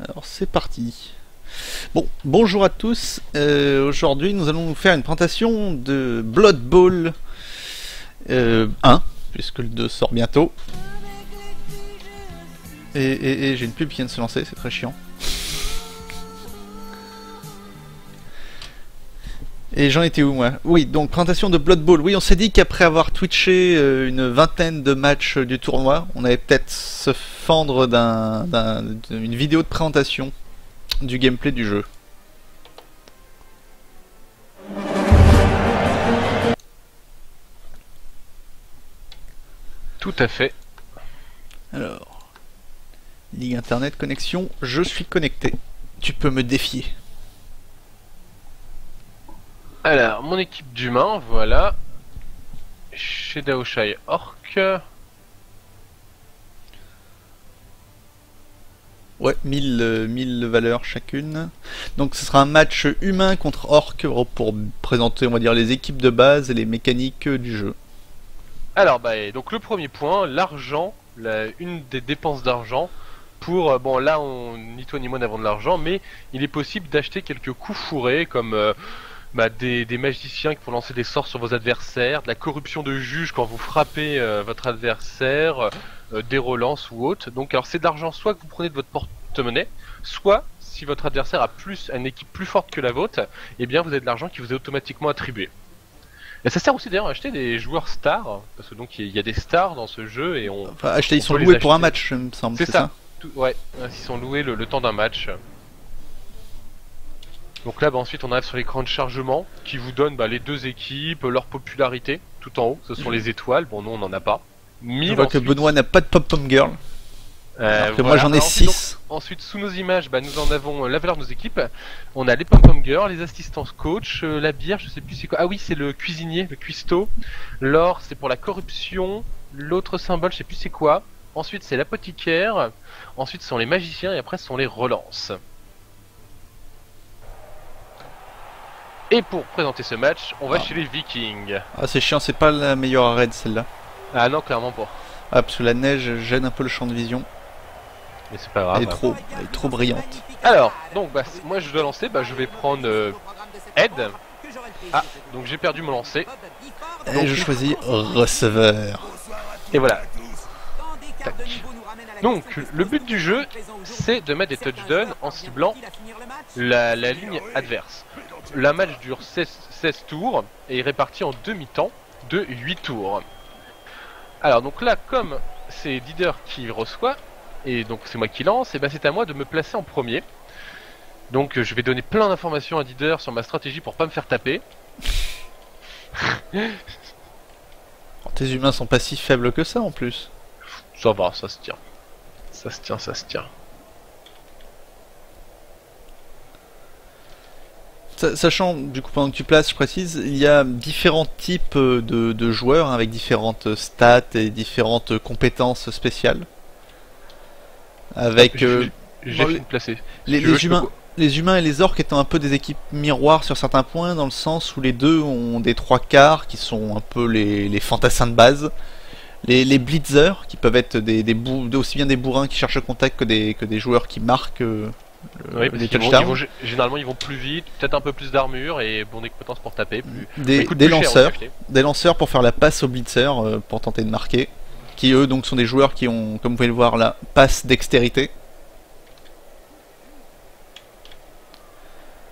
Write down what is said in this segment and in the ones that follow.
Alors c'est parti. Bon, bonjour à tous. Aujourd'hui, nous allons vous faire une présentation de Blood Bowl 1, puisque le 2 sort bientôt. Et j'ai une pub qui vient de se lancer, c'est très chiant. Et j'en étais où moi? Oui, donc présentation de Blood Bowl. Oui, on s'est dit qu'après avoir twitché une vingtaine de matchs du tournoi, on allait peut-être se fendre d'une vidéo de présentation du gameplay du jeu. Tout à fait. Alors, Ligue Internet, connexion, je suis connecté. Tu peux me défier. Alors, mon équipe d'humains, voilà. Chez Daoshai Orc. Ouais, 1000 valeurs chacune. Donc ce sera un match humain contre orc pour présenter, on va dire, les équipes de base et les mécaniques du jeu. Alors, et donc le premier point, l'argent, une des dépenses d'argent pour... bon, là, ni toi ni moi n'avons de l'argent, mais il est possible d'acheter quelques coups fourrés, comme des magiciens qui vont lancer des sorts sur vos adversaires, de la corruption de juge quand vous frappez votre adversaire, des relances ou autres. Donc, alors c'est de l'argent soit que vous prenez de votre porte-monnaie, soit si votre adversaire a une équipe plus forte que la vôtre, eh bien vous avez de l'argent qui vous est automatiquement attribué. Et ça sert aussi d'ailleurs à acheter des joueurs stars, parce que donc il y a des stars dans ce jeu et Enfin, acheter, ils sont peut les loués pour un acheter. match, il me semble. C'est ça. Ouais, ils sont loués le temps d'un match. Donc là, ensuite, on arrive sur l'écran de chargement qui vous donne les deux équipes, leur popularité, tout en haut. Ce sont les étoiles. Bon, nous, on n'en a pas. Je vois que Benoît n'a pas de pop-pom girl. Alors que moi, voilà. j'en ai Alors, 6. Ensuite, sous nos images, nous en avons la valeur de nos équipes. On a les pom-pom girls, les assistances coach, la bière, je sais plus c'est quoi. Ah oui, c'est le cuisinier, le cuistot. L'or, c'est pour la corruption. L'autre symbole, je sais plus c'est quoi. Ensuite, c'est l'apothicaire. Ensuite, ce sont les magiciens et après, ce sont les relances. Et pour présenter ce match, on va chez les Vikings. Ah, c'est chiant, c'est pas la meilleure arène celle-là. Ah non, clairement pas. Ah, parce que la neige gêne un peu le champ de vision. Mais c'est pas grave. Elle est trop brillante. Alors, donc moi je dois lancer, je vais prendre Ed. Ah, donc j'ai perdu mon lancer. Et je choisis receveur. Et voilà. Tac. Donc, le but du jeu, c'est de mettre des touchdowns en ciblant la ligne adverse. La match dure 16 tours et est réparti en demi-temps de 8 tours. Alors, donc là, comme c'est Dider qui reçoit, et donc c'est moi qui lance, et c'est à moi de me placer en premier. Donc je vais donner plein d'informations à Dider sur ma stratégie pour pas me faire taper. Tes humains sont pas si faibles que ça en plus. Ça va, ça se tient. Ça se tient, ça se tient. Sachant, du coup, pendant que tu places, je précise, il y a différents types de joueurs avec différentes stats et différentes compétences spéciales. Avec j'ai fini de placer. les humains et les orques étant un peu des équipes miroirs sur certains points, dans le sens où les deux ont des trois quarts qui sont un peu les fantassins de base. Les blitzers qui peuvent être aussi bien des bourrins qui cherchent le contact que des joueurs qui marquent oui, les touchdowns. Généralement ils vont plus vite, peut-être un peu plus d'armure et des compétences pour taper. Des lanceurs pour faire la passe aux blitzers pour tenter de marquer. Qui eux donc sont des joueurs qui ont, comme vous pouvez le voir là, passe dextérité.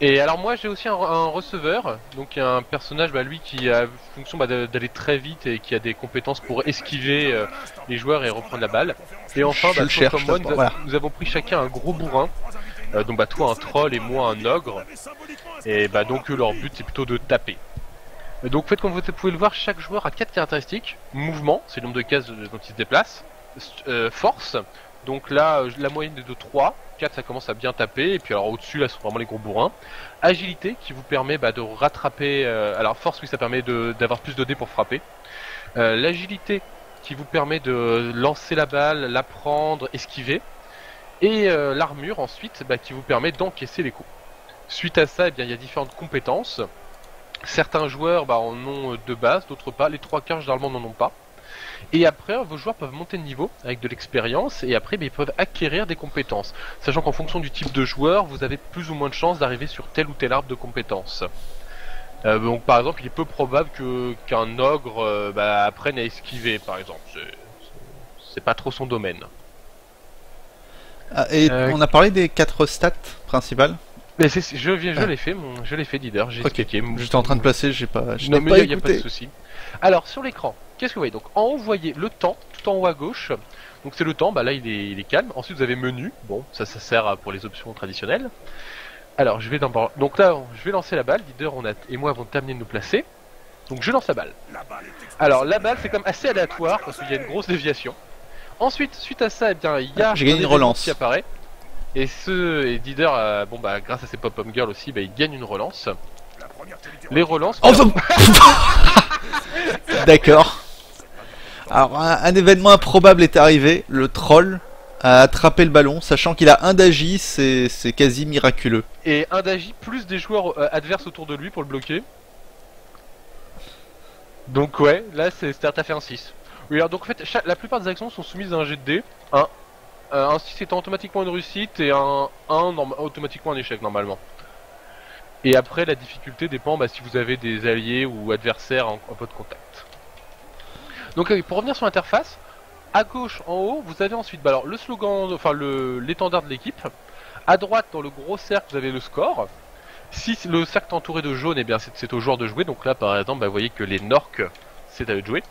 Et alors moi j'ai aussi un receveur, donc un personnage lui qui a fonction d'aller très vite et qui a des compétences pour esquiver les joueurs et reprendre la balle. Et enfin, comme moi, nous avons pris chacun un gros bourrin, donc toi un troll et moi un ogre. Et donc leur but c'est plutôt de taper. Donc en fait, comme vous pouvez le voir, chaque joueur a 4 caractéristiques. Mouvement, c'est le nombre de cases dont il se déplace. Force, donc là la moyenne est de 3. 4 ça commence à bien taper, et puis alors au-dessus là sont vraiment les gros bourrins. Agilité qui vous permet de rattraper, alors force oui ça permet d'avoir plus de dés pour frapper. L'agilité qui vous permet de lancer la balle, la prendre, esquiver. Et l'armure ensuite qui vous permet d'encaisser les coups. Suite à ça, il y a différentes compétences. Certains joueurs en ont de base, d'autres pas. Les 3 quarts généralement n'en ont pas. Et après, vos joueurs peuvent monter de niveau avec de l'expérience, et après, ils peuvent acquérir des compétences. Sachant qu'en fonction du type de joueur, vous avez plus ou moins de chances d'arriver sur tel ou tel arbre de compétences. Donc par exemple, il est peu probable qu'un ogre apprenne à esquiver, par exemple. C'est pas trop son domaine. Ah, et on a parlé des 4 stats principales. Mais je l'ai fait, leader, j'ai expliqué. J'étais en train de placer, j'ai pas. Non, mais il n'y a pas de souci. Alors sur l'écran, qu'est-ce que vous voyez? Donc en haut, vous voyez le temps, tout en haut à gauche. Donc c'est le temps, là il est calme. Ensuite vous avez menu, bon ça sert pour les options traditionnelles. Alors je vais donc là je vais lancer la balle, leader et moi avons terminé de nous placer. Donc je lance la balle. Alors la balle c'est comme assez aléatoire parce qu'il y a une grosse déviation. Ensuite, suite à ça, eh bien il y a j'ai gagné une relance qui apparaît. Et leader, grâce à ses pop-up girls aussi, il gagne une relance. Les relances. D'accord. Alors un événement improbable est arrivé, le troll a attrapé le ballon, sachant qu'il a un d'agi, c'est quasi miraculeux. Et un d'agi plus des joueurs adverses autour de lui pour le bloquer. Donc ouais, là t'as fait un 6. Oui, alors donc en fait, la plupart des actions sont soumises à un jet de dés. Un 6 étant automatiquement une réussite et un 1 automatiquement un échec normalement. Et après la difficulté dépend si vous avez des alliés ou adversaires en votre contact. Donc pour revenir sur l'interface, à gauche en haut vous avez ensuite alors le slogan, enfin l'étendard de l'équipe. À droite dans le gros cercle vous avez le score. Si le cercle est entouré de jaune, et bien c'est au joueur de jouer. Donc là par exemple vous voyez que les Norks c'est à eux de jouer.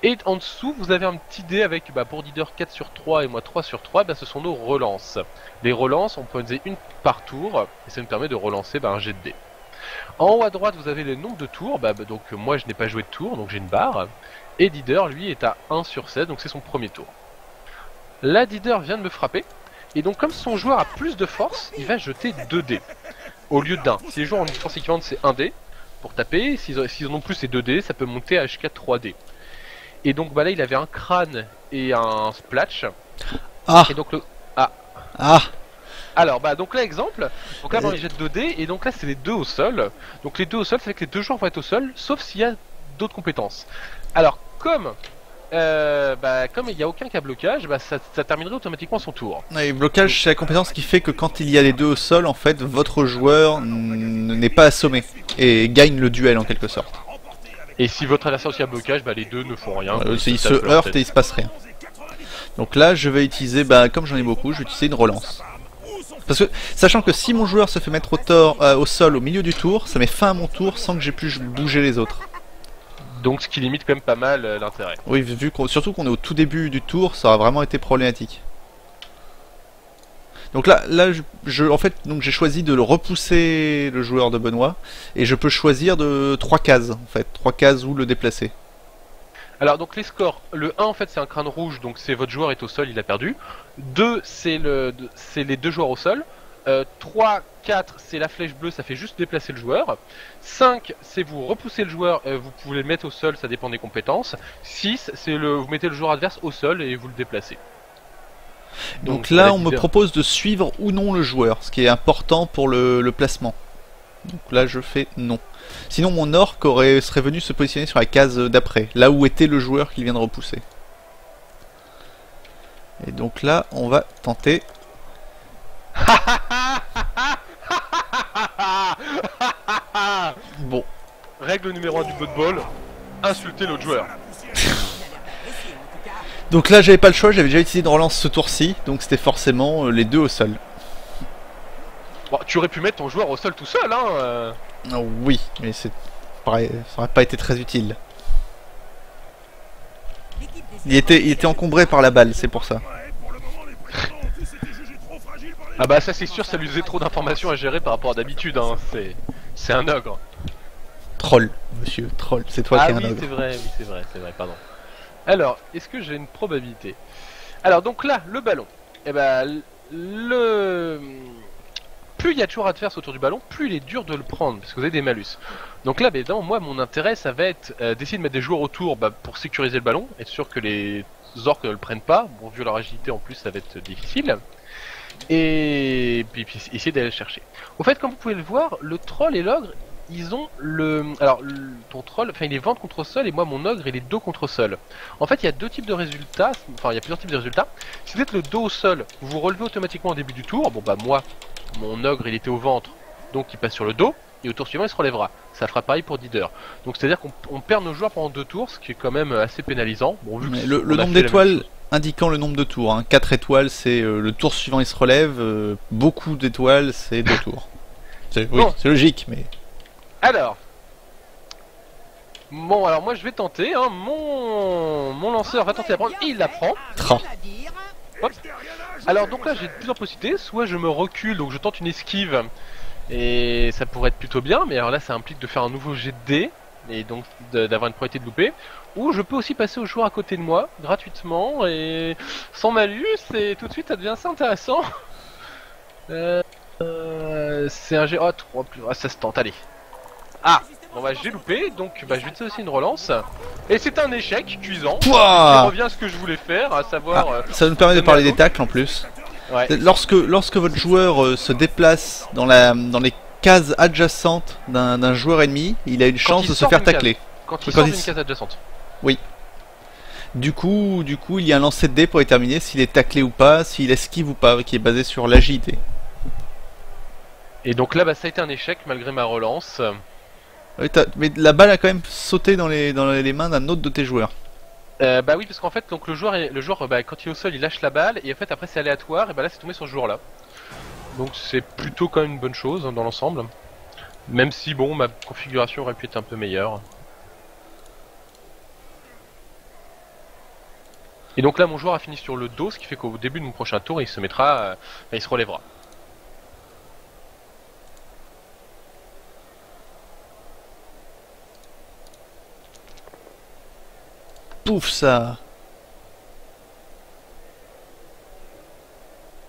Et en dessous, vous avez un petit dé avec, pour leader 4 sur 3 et moi 3 sur 3, ce sont nos relances. Les relances, on peut en utiliser une par tour, et ça nous permet de relancer un jet de dé. En haut à droite, vous avez le nombre de tours, donc moi je n'ai pas joué de tour, donc j'ai une barre. Et leader, lui, est à 1 sur 16, donc c'est son premier tour. Là, leader vient de me frapper, et donc comme son joueur a plus de force, il va jeter 2 dés, au lieu d'un. Si les joueurs ont une force équivalente, c'est 1 dé pour taper, s'ils en ont plus, c'est 2 dés, ça peut monter à jusqu'à 3 dés. Et donc là il avait un crâne et un splash. Ah. Et donc Alors donc là exemple. Donc là il jette 2 dés et donc là c'est les 2 au sol. Donc les 2 au sol, c'est que les 2 joueurs vont être au sol, sauf s'il y a d'autres compétences. Alors comme il n'y a aucun cas blocage, ça terminerait automatiquement son tour. Et blocage, c'est la compétence qui fait que quand il y a les 2 au sol, en fait, votre joueur n'est pas assommé et gagne le duel en quelque sorte. Et si votre adversaire aussi a blocage, les 2 ne font rien. Ils se heurtent et il se passe rien. Donc là, je vais utiliser, comme j'en ai beaucoup, je vais utiliser une relance. Parce que, sachant que si mon joueur se fait mettre au sol au milieu du tour, ça met fin à mon tour sans que j'ai pu bouger les autres. Donc ce qui limite quand même pas mal l'intérêt. Oui, surtout qu'on est au tout début du tour, ça a vraiment été problématique. Donc là en fait, j'ai choisi de le repousser, le joueur de Benoît, et je peux choisir de 3 cases, en fait, 3 cases où le déplacer. Alors donc les scores, le 1 en fait c'est un crâne rouge, donc c'est votre joueur est au sol, il a perdu. 2 c'est les 2 joueurs au sol. 3, 4 c'est la flèche bleue, ça fait juste déplacer le joueur. 5 c'est vous repoussez le joueur, vous pouvez le mettre au sol, ça dépend des compétences. 6 c'est vous mettez le joueur adverse au sol et vous le déplacez. Donc là on me propose de suivre ou non le joueur, ce qui est important pour le placement. Donc là je fais non. Sinon mon orc serait venu se positionner sur la case d'après, là où était le joueur qu'il vient de repousser. Et donc là on va tenter. Bon. Règle numéro 1 du football, insulter l'autre joueur. Donc là j'avais pas le choix, j'avais déjà utilisé une relance ce tour-ci, donc c'était forcément les 2 au sol. Bon, tu aurais pu mettre ton joueur au sol tout seul, hein Oui, mais ça aurait pas été très utile. Il était encombré par la balle, c'est pour ça. Ah ça c'est sûr, ça lui faisait trop d'informations à gérer par rapport à d'habitude, hein. C'est un ogre. Troll, monsieur, troll, c'est toi qui es un ogre. Oui c'est vrai, pardon. Alors, est-ce que j'ai une probabilité? Alors donc là, le ballon. Plus il y a de joueurs adverses autour du ballon, plus il est dur de le prendre, parce que vous avez des malus. Donc là, moi, mon intérêt, ça va être d'essayer de mettre des joueurs autour pour sécuriser le ballon, être sûr que les orques ne le prennent pas. Bon, vu leur agilité en plus, ça va être difficile. Et puis essayer d'aller le chercher. Au fait, comme vous pouvez le voir, le troll et l'ogre, ils ont ton troll, enfin il est vente contre sol et moi mon ogre il est dos contre sol. En fait il y a deux types de résultats, enfin il y a plusieurs types de résultats. Si vous êtes le dos au sol, vous vous relevez automatiquement au début du tour. Bon bah moi, mon ogre il était au ventre, donc il passe sur le dos. Et au tour suivant il se relèvera. Ça fera pareil pour Dider. Donc c'est à dire qu'on perd nos joueurs pendant 2 tours, ce qui est quand même assez pénalisant. Bon, vu que le nombre d'étoiles indiquant le nombre de tours, hein. 4 étoiles c'est le tour suivant il se relève, beaucoup d'étoiles c'est 2 tours. Oui, bon. C'est logique mais... Alors moi je vais tenter, hein. Mon lanceur va tenter d'apprendre, il l'apprend. Hop. Alors donc là j'ai plusieurs possibilités, soit je me recule, donc je tente une esquive. Et ça pourrait être plutôt bien, mais alors là ça implique de faire un nouveau jet de dés, et donc d'avoir une probabilité de louper. Ou je peux aussi passer au joueur à côté de moi, gratuitement, et sans malus, et tout de suite ça devient assez intéressant. C'est un jet... Oh, 3 plus... Ah, ça se tente, allez. Ah, bon bah j'ai loupé, donc bah je vais utiliser aussi une relance. Et c'est un échec cuisant. Je reviens à ce que je voulais faire, à savoir... ça nous permet de parler des tacles en plus. Ouais. Lorsque votre joueur se déplace dans les cases adjacentes d'un joueur ennemi, il a une chance de se faire tacler. Quand il sort d'une case adjacente. Oui. Du coup, il y a un lancer de dés pour déterminer s'il est taclé ou pas, s'il esquive ou pas, qui est basé sur l'agilité. Et donc là, bah, ça a été un échec malgré ma relance. Oui, mais la balle a quand même sauté dans les mains d'un autre de tes joueurs. Bah oui, parce qu'en fait donc le joueur bah, quand il est au sol il lâche la balle et en fait après c'est aléatoire et bah là c'est tombé sur ce joueur là. Donc c'est plutôt quand même une bonne chose hein, dans l'ensemble. Même si bon ma configuration aurait pu être un peu meilleure. Et donc là mon joueur a fini sur le dos, ce qui fait qu'au début de mon prochain tour il se mettra, il se relèvera. Pouf ça.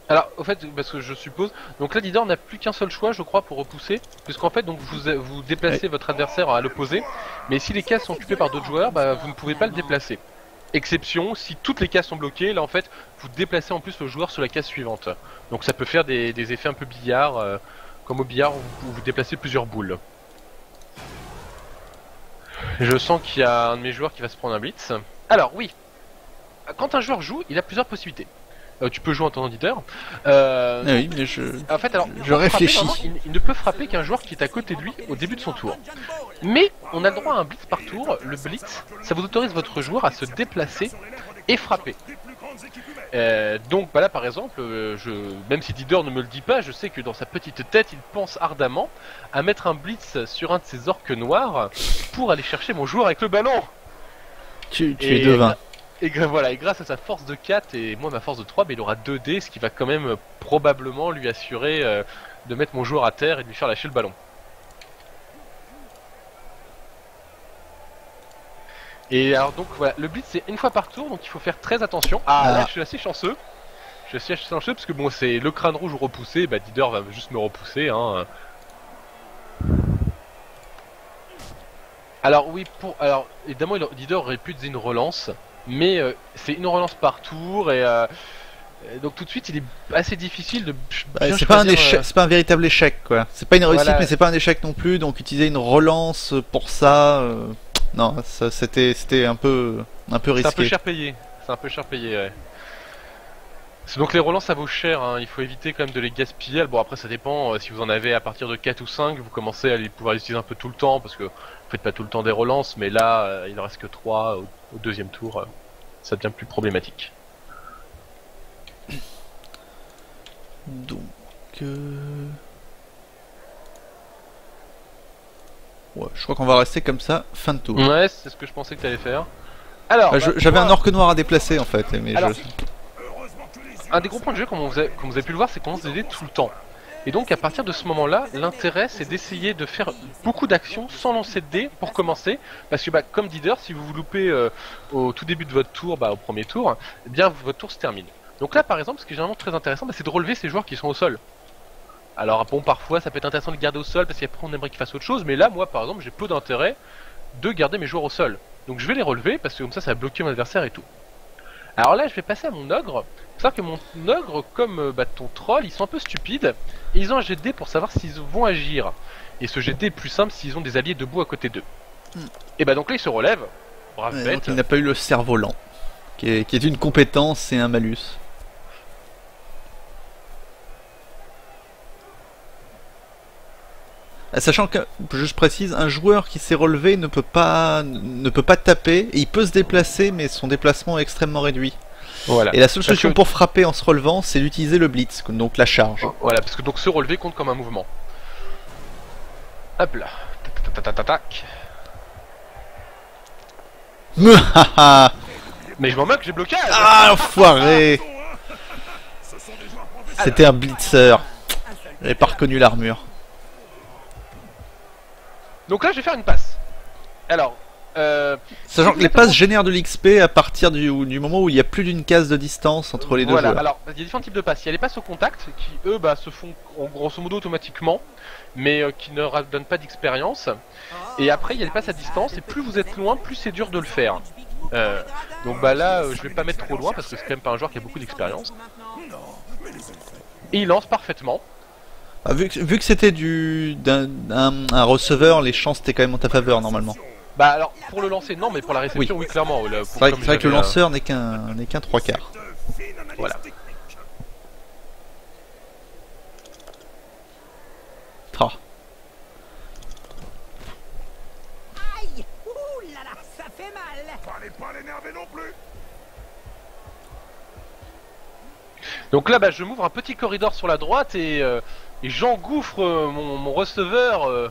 Alors, au fait, parce que je suppose, donc là, Dider n'a plus qu'un seul choix, je crois, pour repousser, puisqu'en fait, donc vous déplacez votre adversaire à l'opposé, mais si les cases sont occupées par d'autres joueurs, bah, vous ne pouvez pas le déplacer. Exception, si toutes les cases sont bloquées, là, en fait, vous déplacez en plus le joueur sur la case suivante. Donc, ça peut faire des effets un peu billard, comme au billard où vous déplacez plusieurs boules. Je sens qu'il y a un de mes joueurs qui va se prendre un blitz. Alors, oui, quand un joueur joue, il a plusieurs possibilités. Tu peux jouer en tant qu'auditeur. Oui, mais en fait, alors, je réfléchis. Il ne peut frapper qu'un joueur qui est à côté de lui au début de son tour. Mais on a le droit à un blitz par tour. Le blitz, ça vous autorise votre joueur à se déplacer et frapper. Donc bah là par exemple, même si Dider ne me le dit pas, je sais que dans sa petite tête, il pense ardemment à mettre un blitz sur un de ses orques noirs pour aller chercher mon joueur avec le ballon. Tu es devin. Et voilà, et grâce à sa force de 4 et moi ma force de 3, bah, il aura 2 dés, ce qui va quand même probablement lui assurer de mettre mon joueur à terre et de lui faire lâcher le ballon. Et alors donc voilà, le blitz c'est une fois par tour, donc il faut faire très attention. Là je suis assez chanceux. Je suis assez chanceux parce que bon c'est le crâne rouge repoussé, bah Dider va juste me repousser hein. Alors oui, alors évidemment Dider aurait pu utiliser une relance, mais c'est une relance par tour et donc tout de suite il est assez difficile de... c'est pas un échec, c'est pas un véritable échec quoi. C'est pas une réussite voilà. Mais c'est pas un échec non plus, donc utiliser une relance pour ça... Non, ça c'était un peu risqué. C'est un peu cher payé. C'est un peu cher payé, ouais. Donc les relances ça vaut cher, hein. Il faut éviter quand même de les gaspiller. Bon après ça dépend, si vous en avez à partir de 4 ou 5, vous commencez à pouvoir les utiliser un peu tout le temps, parce que vous faites pas tout le temps des relances, mais là il en reste que 3 au deuxième tour, ça devient plus problématique. Donc... Ouais, je crois qu'on va rester comme ça, fin de tour. Ouais, c'est ce que je pensais que t'allais faire. Alors, j'avais un orque noir à déplacer en fait, mais alors, un des gros points de jeu, comme vous avez pu le voir, c'est qu'on lance des dés tout le temps. Et donc à partir de ce moment-là, l'intérêt c'est d'essayer de faire beaucoup d'actions sans lancer de dés pour commencer, parce que bah, comme Dider, si vous vous loupez au tout début de votre tour, au premier tour, eh bien votre tour se termine. Donc là par exemple, ce qui est généralement très intéressant, c'est de relever ces joueurs qui sont au sol. Alors bon, parfois ça peut être intéressant de garder au sol parce qu'après on aimerait qu'ils fassent autre chose, mais là moi par exemple j'ai peu d'intérêt de garder mes joueurs au sol. Donc je vais les relever parce que comme ça va bloquer mon adversaire et tout. Alors là, je vais passer à mon ogre. Faut savoir que mon ogre, comme ton troll, ils sont un peu stupides. Et ils ont un jet de dés pour savoir s'ils vont agir. Et ce jet de dés est plus simple s'ils ont des alliés debout à côté d'eux. Et bah donc là, ils se relèvent. Brave bête. Donc il n'a pas eu le cerf-volant, qui est une compétence et un malus. Sachant que, je précise, un joueur qui s'est relevé ne peut pas taper, et il peut se déplacer, mais son déplacement est extrêmement réduit. Voilà. Et la seule solution pour frapper en se relevant, c'est d'utiliser le blitz, donc la charge. Voilà, parce que donc se relever compte comme un mouvement. Hop là. Tac. Mais je m'en moque, j'ai blocage. Ah, enfoiré. C'était un blitzer. J'avais pas reconnu l'armure. Donc là, je vais faire une passe. Alors, sachant que les passes génèrent de l'XP à partir du moment où il y a plus d'une case de distance entre les deux joueurs. Alors, il y a différents types de passes. Il y a les passes au contact qui, eux, se font en grosso modo automatiquement, mais qui ne donnent pas d'expérience. Et après, il y a les passes à distance, et plus vous êtes loin, plus c'est dur de le faire. Donc là, je vais pas mettre trop loin parce que c'est quand même pas un joueur qui a beaucoup d'expérience. Et il lance parfaitement. Ah, vu que c'était un receveur, les chances étaient quand même en ta faveur normalement. Bah alors pour le lancer non, mais pour la réception oui, clairement. C'est vrai que le lanceur n'est qu'un 3/4. Voilà. Ah. Aïe, ouh là là, ça fait mal. Fallait pas l'énerver non plus. Donc là, je m'ouvre un petit corridor sur la droite et j'engouffre mon receveur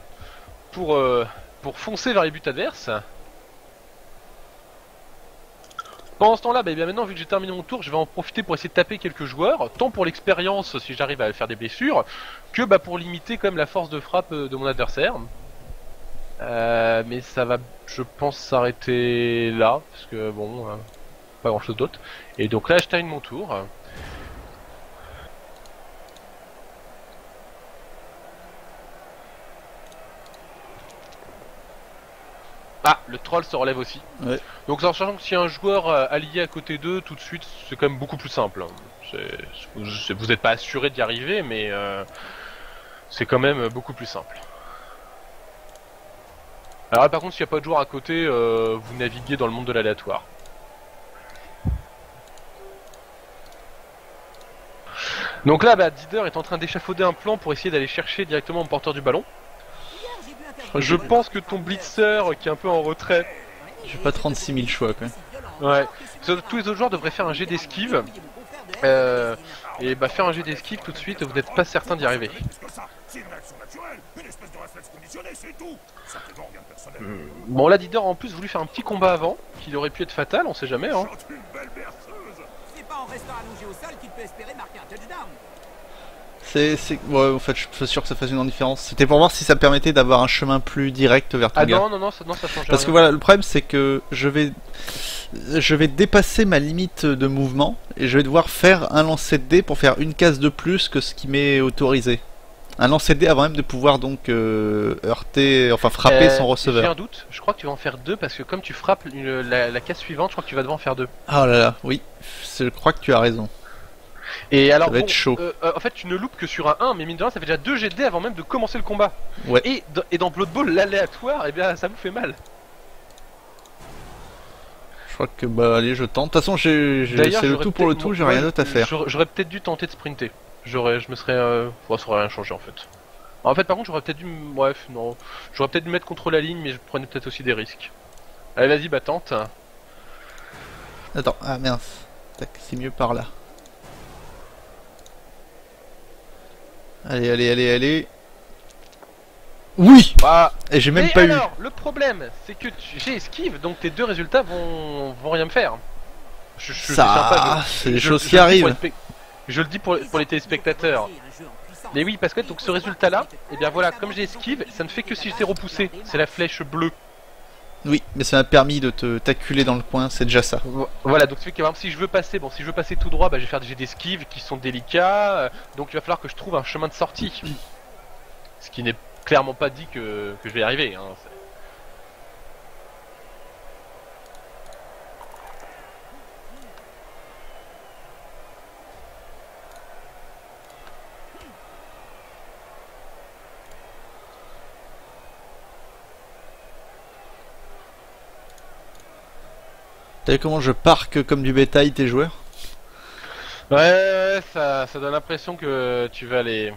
pour foncer vers les buts adverses. Pendant ce temps-là, bien maintenant, vu que j'ai terminé mon tour, je vais en profiter pour essayer de taper quelques joueurs, tant pour l'expérience, si j'arrive à faire des blessures, que pour limiter quand même la force de frappe de mon adversaire. Mais ça va, je pense, s'arrêter là, parce que bon, pas grand-chose d'autre. Et donc là, je termine mon tour. Ah, le troll se relève aussi. Ouais. Donc en sachant que si un joueur allié à côté d'eux, tout de suite, c'est quand même beaucoup plus simple. Vous n'êtes pas assuré d'y arriver, mais c'est quand même beaucoup plus simple. Alors là, par contre, s'il n'y a pas de joueur à côté, vous naviguez dans le monde de l'aléatoire. Donc là, Dider est en train d'échafauder un plan pour essayer d'aller chercher directement mon porteur du ballon. Je pense que ton blitzer qui est un peu en retrait. J'ai pas 36 000 choix quoi. Ouais. Tous les autres joueurs devraient faire un jet d'esquive. Et faire un jet d'esquive tout de suite, vous n'êtes pas certain d'y arriver. Bon là Dider a en plus voulu faire un petit combat avant, qu'il aurait pu être fatal, on sait jamais hein. C'est pas en restant allongé au sol qu'il peut espérer marquer un touchdown. Ouais, en fait, je suis sûr que ça fasse une différence. C'était pour voir si ça permettait d'avoir un chemin plus direct vers ton gars. Non, ça change Parce rien. que voilà, le problème c'est que je vais dépasser ma limite de mouvement et je vais devoir faire un lancer de dés pour faire une case de plus que ce qui m'est autorisé. Un lancer de dés avant même de pouvoir donc frapper son receveur. J'ai un doute, je crois que tu vas en faire deux parce que comme tu frappes la case suivante, je crois que tu vas devoir en faire deux. Ah là là, oui, je crois que tu as raison. Et alors, ça va être chaud. En fait, tu ne loupes que sur un 1, mais mine de rien, ça fait déjà 2 jet de dés avant même de commencer le combat. Ouais. Et dans Blood Bowl, l'aléatoire, ça vous fait mal. Je crois que allez, je tente. De toute façon, c'est le tout pour le tout, j'ai rien d'autre à faire. J'aurais peut-être dû tenter de sprinter. Ça aurait rien changé en fait. En fait, par contre, j'aurais peut-être dû. Bref, non. J'aurais peut-être dû me mettre contre la ligne, mais je prenais peut-être aussi des risques. Allez, vas-y, tente. Attends, ah mince. Tac, c'est mieux par là. Allez. Oui. Et j'ai même pas eu. Alors, le problème, c'est que j'ai esquive, donc tes deux résultats vont rien me faire. C'est des choses qui arrivent. Je le dis pour les téléspectateurs. Mais oui, parce que donc ce résultat-là, et bien voilà, comme j'ai esquive, ça ne fait que si j'étais repoussé. C'est la flèche bleue. Oui, mais ça m'a permis de t'acculer dans le coin, c'est déjà ça. Voilà, donc ça fait que si je veux passer, tout droit, je vais faire des jets d'esquive qui sont délicats, donc il va falloir que je trouve un chemin de sortie. Ce qui n'est clairement pas dit que je vais y arriver. Hein. T'as vu comment je parque comme du bétail tes joueurs? Ouais, ça donne l'impression que tu vas les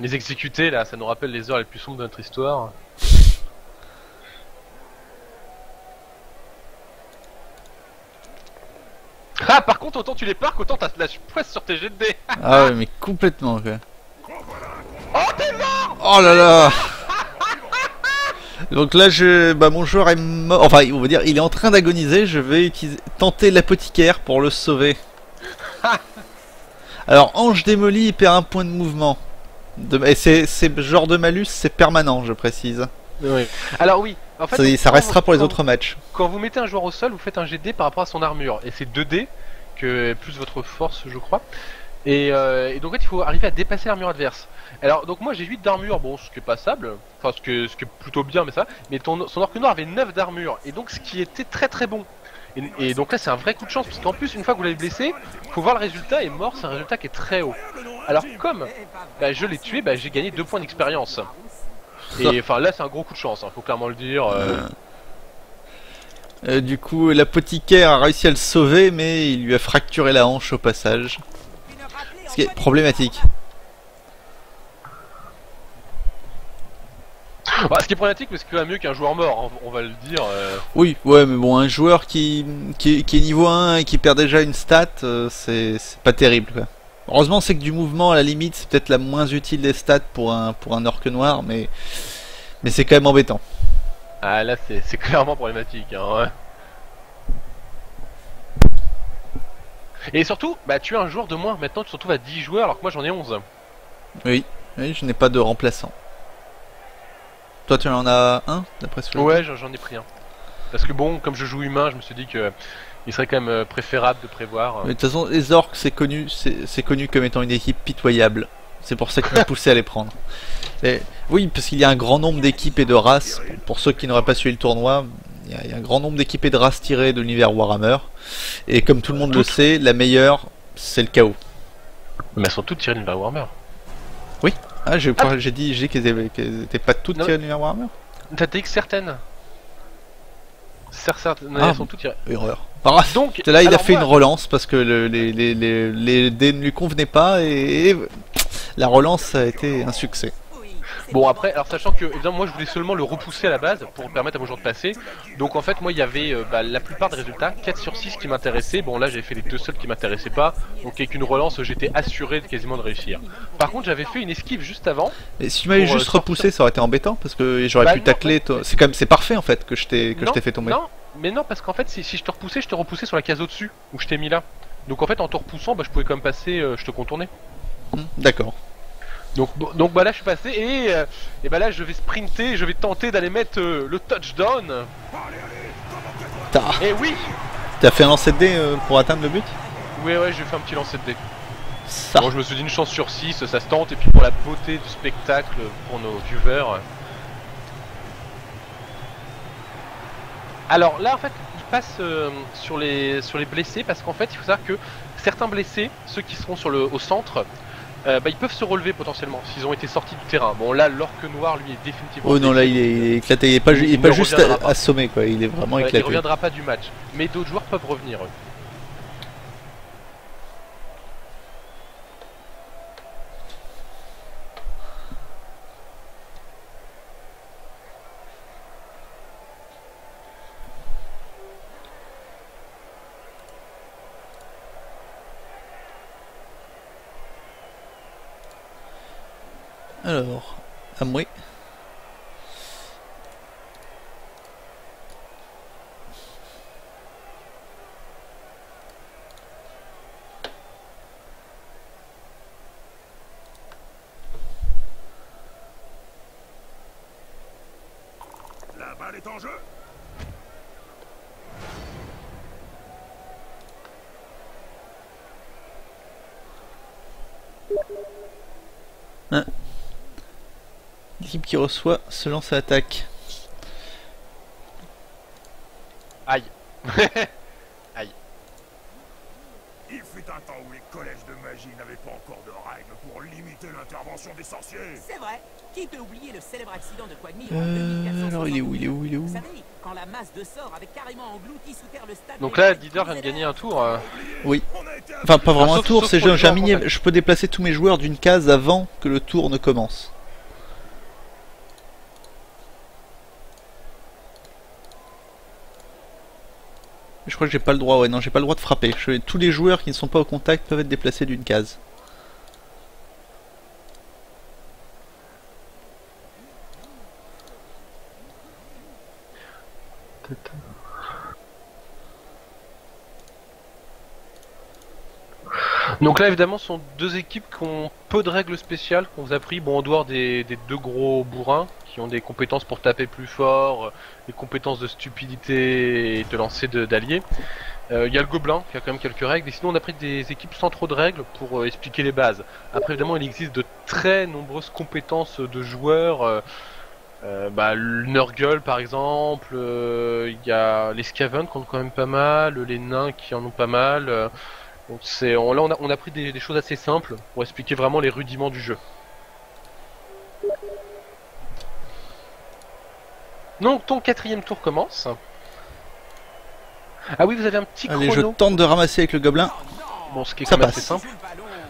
exécuter là, ça nous rappelle les heures les plus sombres de notre histoire. Ah, par contre, autant tu les parques, autant t'as la poisse sur tes jets de dés. Ah ouais, mais complètement quoi. Oh, t'es mort! Oh là là! Donc là, mon joueur est mort. Enfin, on va dire, il est en train d'agoniser. Je vais tenter l'apothicaire pour le sauver. Alors, ange démoli, il perd un point de mouvement. Et c'est genre de malus, c'est permanent, je précise. Oui. Alors oui, en fait, ça restera pour les autres matchs. Quand vous mettez un joueur au sol, vous faites un jet de dés par rapport à son armure. Et c'est 2 dés, plus votre force, je crois. Et donc en fait, il faut arriver à dépasser l'armure adverse. Alors donc moi j'ai 8 d'armure, bon ce qui est passable, enfin ce qui est plutôt bien mais ça, mais son orque noir avait 9 d'armure, et donc ce qui était très très bon. Et donc là c'est un vrai coup de chance, parce qu'en plus une fois que vous l'avez blessé, faut voir le résultat, et mort c'est un résultat qui est très haut. Alors comme je l'ai tué, j'ai gagné 2 points d'expérience. Et enfin là c'est un gros coup de chance, hein, faut clairement le dire. Du coup l'apothicaire a réussi à le sauver, mais il lui a fracturé la hanche au passage. Ce qui est problématique. Bah, ce qui est problématique, mais c'est quand même mieux qu'un joueur mort, hein, on va le dire. Oui, ouais, mais bon, un joueur qui est niveau 1 et qui perd déjà une stat, c'est pas terrible quoi. Heureusement, c'est que du mouvement, à la limite, c'est peut-être la moins utile des stats pour un orque noir, mais c'est quand même embêtant. Ah là, c'est clairement problématique. Hein, ouais. Et surtout, tu es un joueur de moins. Maintenant, tu te retrouves à 10 joueurs, alors que moi j'en ai 11. Oui, je n'ai pas de remplaçant. Toi, tu en as un, d'après ce que Ouais, j'en ai pris un. Parce que bon, comme je joue humain, je me suis dit que il serait quand même préférable de prévoir. Mais de toute façon, les orques, c'est connu comme étant une équipe pitoyable. C'est pour ça qu'ils m'ont poussé à les prendre. Et, oui, parce qu'il y a un grand nombre d'équipes et de races. Pour ceux qui n'auraient pas suivi le tournoi, il y a un grand nombre d'équipes et de races tirées de l'univers Warhammer. Et comme tout le monde le sait, la meilleure, c'est le chaos. Mais elles sont toutes tirées de l'univers Warhammer. Oui. Ah, j'ai dit qu'elles n'étaient pas toutes tirées de l'univers Warhammer. T'as dit que certaines. Certaines, elles sont toutes tirées. Erreur. Donc, là, il a fait une relance parce que les dés ne lui convenaient pas et la relance a été un succès. Bon après, alors sachant que évidemment moi je voulais seulement le repousser à la base pour permettre à mon joueur de passer. Donc en fait moi il y avait la plupart des résultats, 4 sur 6 qui m'intéressaient. Bon là j'avais fait les 2 seuls qui m'intéressaient pas. Donc avec une relance j'étais assuré quasiment de réussir. Par contre j'avais fait une esquive juste avant. Et si tu m'avais juste repoussé ça aurait été embêtant parce que j'aurais pu tacler. En fait... C'est parfait en fait que je t'ai fait tomber. Non, mais non parce qu'en fait si je te repoussais sur la case au-dessus où je t'ai mis là. Donc en fait en te repoussant je pouvais quand même passer, je te contournais. D'accord. Donc là je suis passé et là je vais sprinter, je vais tenter d'aller mettre le touchdown. Et oui. T'as fait un lancer de dés pour atteindre le but? Ouais j'ai fait un petit lancer de dés. Ça. Bon je me suis dit une chance sur 6, ça se tente, et puis pour la beauté du spectacle pour nos viewers. Alors là en fait il passe sur les blessés, parce qu'en fait il faut savoir que certains blessés, ceux qui seront au centre, ils peuvent se relever potentiellement s'ils ont été sortis du terrain. Bon là l'orque noir lui est définitivement... Oh non là il est éclaté, il est pas juste assommé quoi, il est vraiment éclaté. Il reviendra pas du match, mais d'autres joueurs peuvent revenir eux. Alors, Amoué. La balle est en jeu. Hein. L'équipe qui reçoit se lance à l'attaque. Aïe. Aïe. fut un temps où les collèges de magie n'avaient pas encore de règles pour limiter l'intervention des sorciers. C'est vrai. Qui peut oublier le célèbre accident de Quagmire en 2460? Alors il est où Vous savez, quand la masse de sorts avait carrément englouti sous terre le stade. Donc là, le leader vient de gagner un tour. Oui. Enfin, pas vraiment un tour, c'est pour j'ai un le mini. joueur, Je peux déplacer tous mes joueurs d'une case avant que le tour ne commence. Je crois que j'ai pas le droit, ouais, non, j'ai pas le droit de frapper. Tous les joueurs qui ne sont pas au contact peuvent être déplacés d'une case. Donc là, évidemment, ce sont deux équipes qui ont peu de règles spéciales qu'on vous a pris, bon, en dehors des deux gros bourrins qui ont des compétences pour taper plus fort, des compétences de stupidité et de lancer d'alliés. Il y a le gobelin qui a quand même quelques règles, et sinon on a pris des équipes sans trop de règles pour expliquer les bases. Après, évidemment, il existe de très nombreuses compétences de joueurs. Le Nurgle par exemple, il y a les Skaven qui en ont quand même pas mal, les nains qui en ont pas mal. Donc on a pris des choses assez simples pour expliquer vraiment les rudiments du jeu. Donc ton quatrième tour commence. Ah oui, vous avez un petit Allez, chrono. je tente de ramasser avec le gobelin. Bon, ce qui est Ça quand même assez passe. simple.